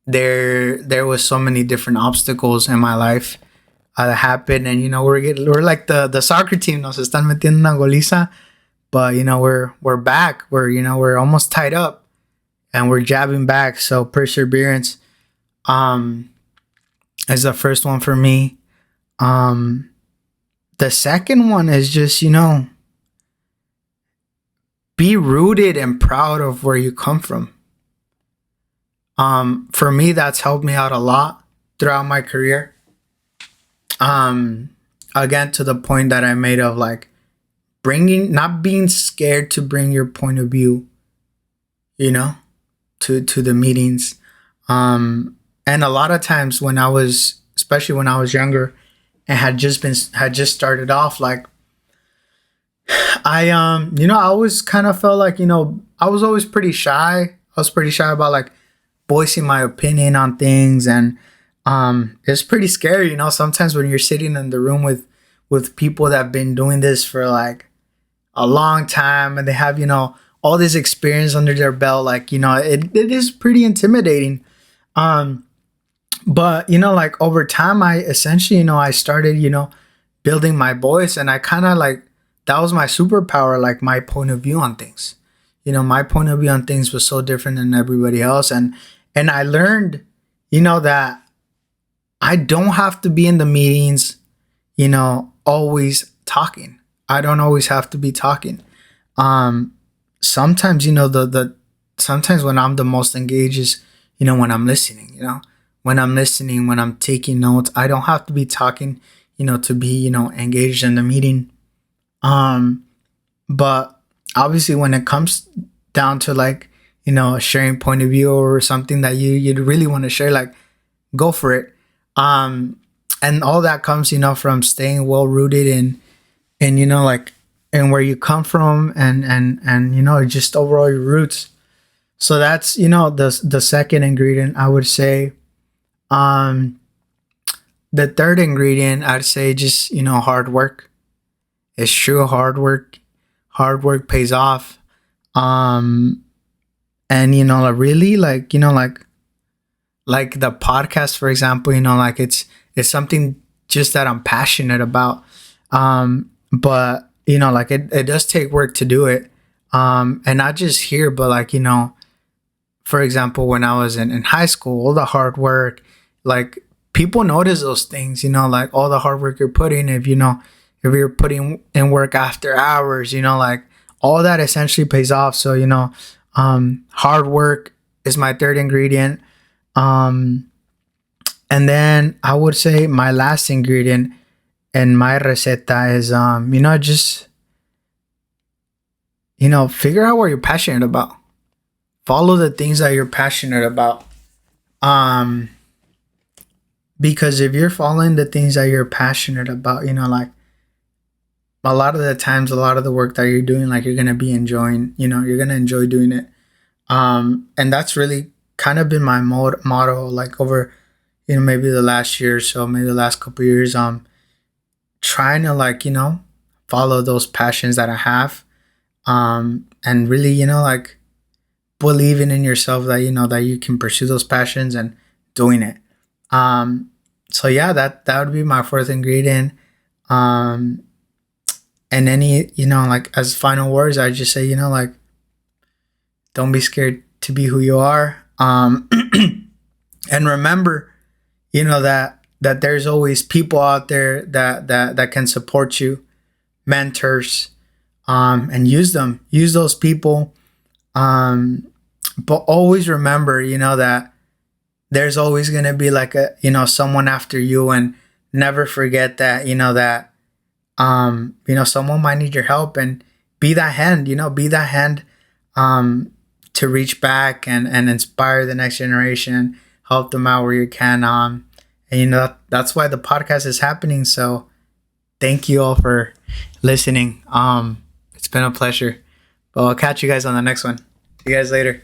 there was so many different obstacles in my life that happened, and we're like the soccer team, nos están metiendo una goliza, but we're back. We're almost tied up. And we're jabbing back. So perseverance is the first one for me. The second one is just, be rooted and proud of where you come from. For me, that's helped me out a lot throughout my career. Again, to the point that I made of like not being scared to bring your point of view, to the meetings. And a lot of times especially when I was younger and had just started off, like I always kind of felt like, I was always pretty shy. I was pretty shy about like voicing my opinion on things. And it's pretty scary, sometimes when you're sitting in the room with people that have been doing this for like a long time and they have, all this experience under their belt, like, it is pretty intimidating. But, like over time, I essentially, I started, building my voice, and I kind of like, that was my superpower, like my point of view on things. My point of view on things was so different than everybody else. And I learned, that I don't have to be in the meetings, always talking. I don't always have to be talking. Sometimes, sometimes when I'm the most engaged is, when I'm listening, when I'm taking notes. I don't have to be talking, to be, engaged in the meeting. But obviously when it comes down to like, sharing point of view or something that you'd really want to share, like go for it. And all that comes, from staying well rooted in, like, and where you come from and just overall your roots. So that's, the second ingredient, I would say. The third ingredient, I'd say just, hard work. It's true, hard work. Hard work pays off. And, like really like, like the podcast, for example, like it's something just that I'm passionate about. But like it does take work to do it. And not just here, but like, for example, when I was in high school, all the hard work, like people notice those things, like all the hard work you're putting, if you're putting in work after hours, like all that essentially pays off. So, hard work is my third ingredient. And then I would say my last ingredient in my receta is, just, figure out what you're passionate about. Follow the things that you're passionate about. Because if you're following the things that you're passionate about, like a lot of the times, a lot of the work that you're doing, like you're going to be enjoying, you're going to enjoy doing it. And that's really kind of been my motto, like over, maybe the last year or so, maybe the last couple of years, trying to like, follow those passions that I have, and really, like believing in yourself that that you can pursue those passions and doing it. So yeah, that would be my fourth ingredient. And any, like as final words, I just say, like, don't be scared to be who you are. And remember, that there's always people out there that can support you, mentors, and use those people. But always remember, that there's always going to be like someone after you, and never forget that, someone might need your help, and be that hand, to reach back and inspire the next generation, help them out where you can. And that's why the podcast is happening. So thank you all for listening. It's been a pleasure. Well, I'll catch you guys on the next one. See you guys later.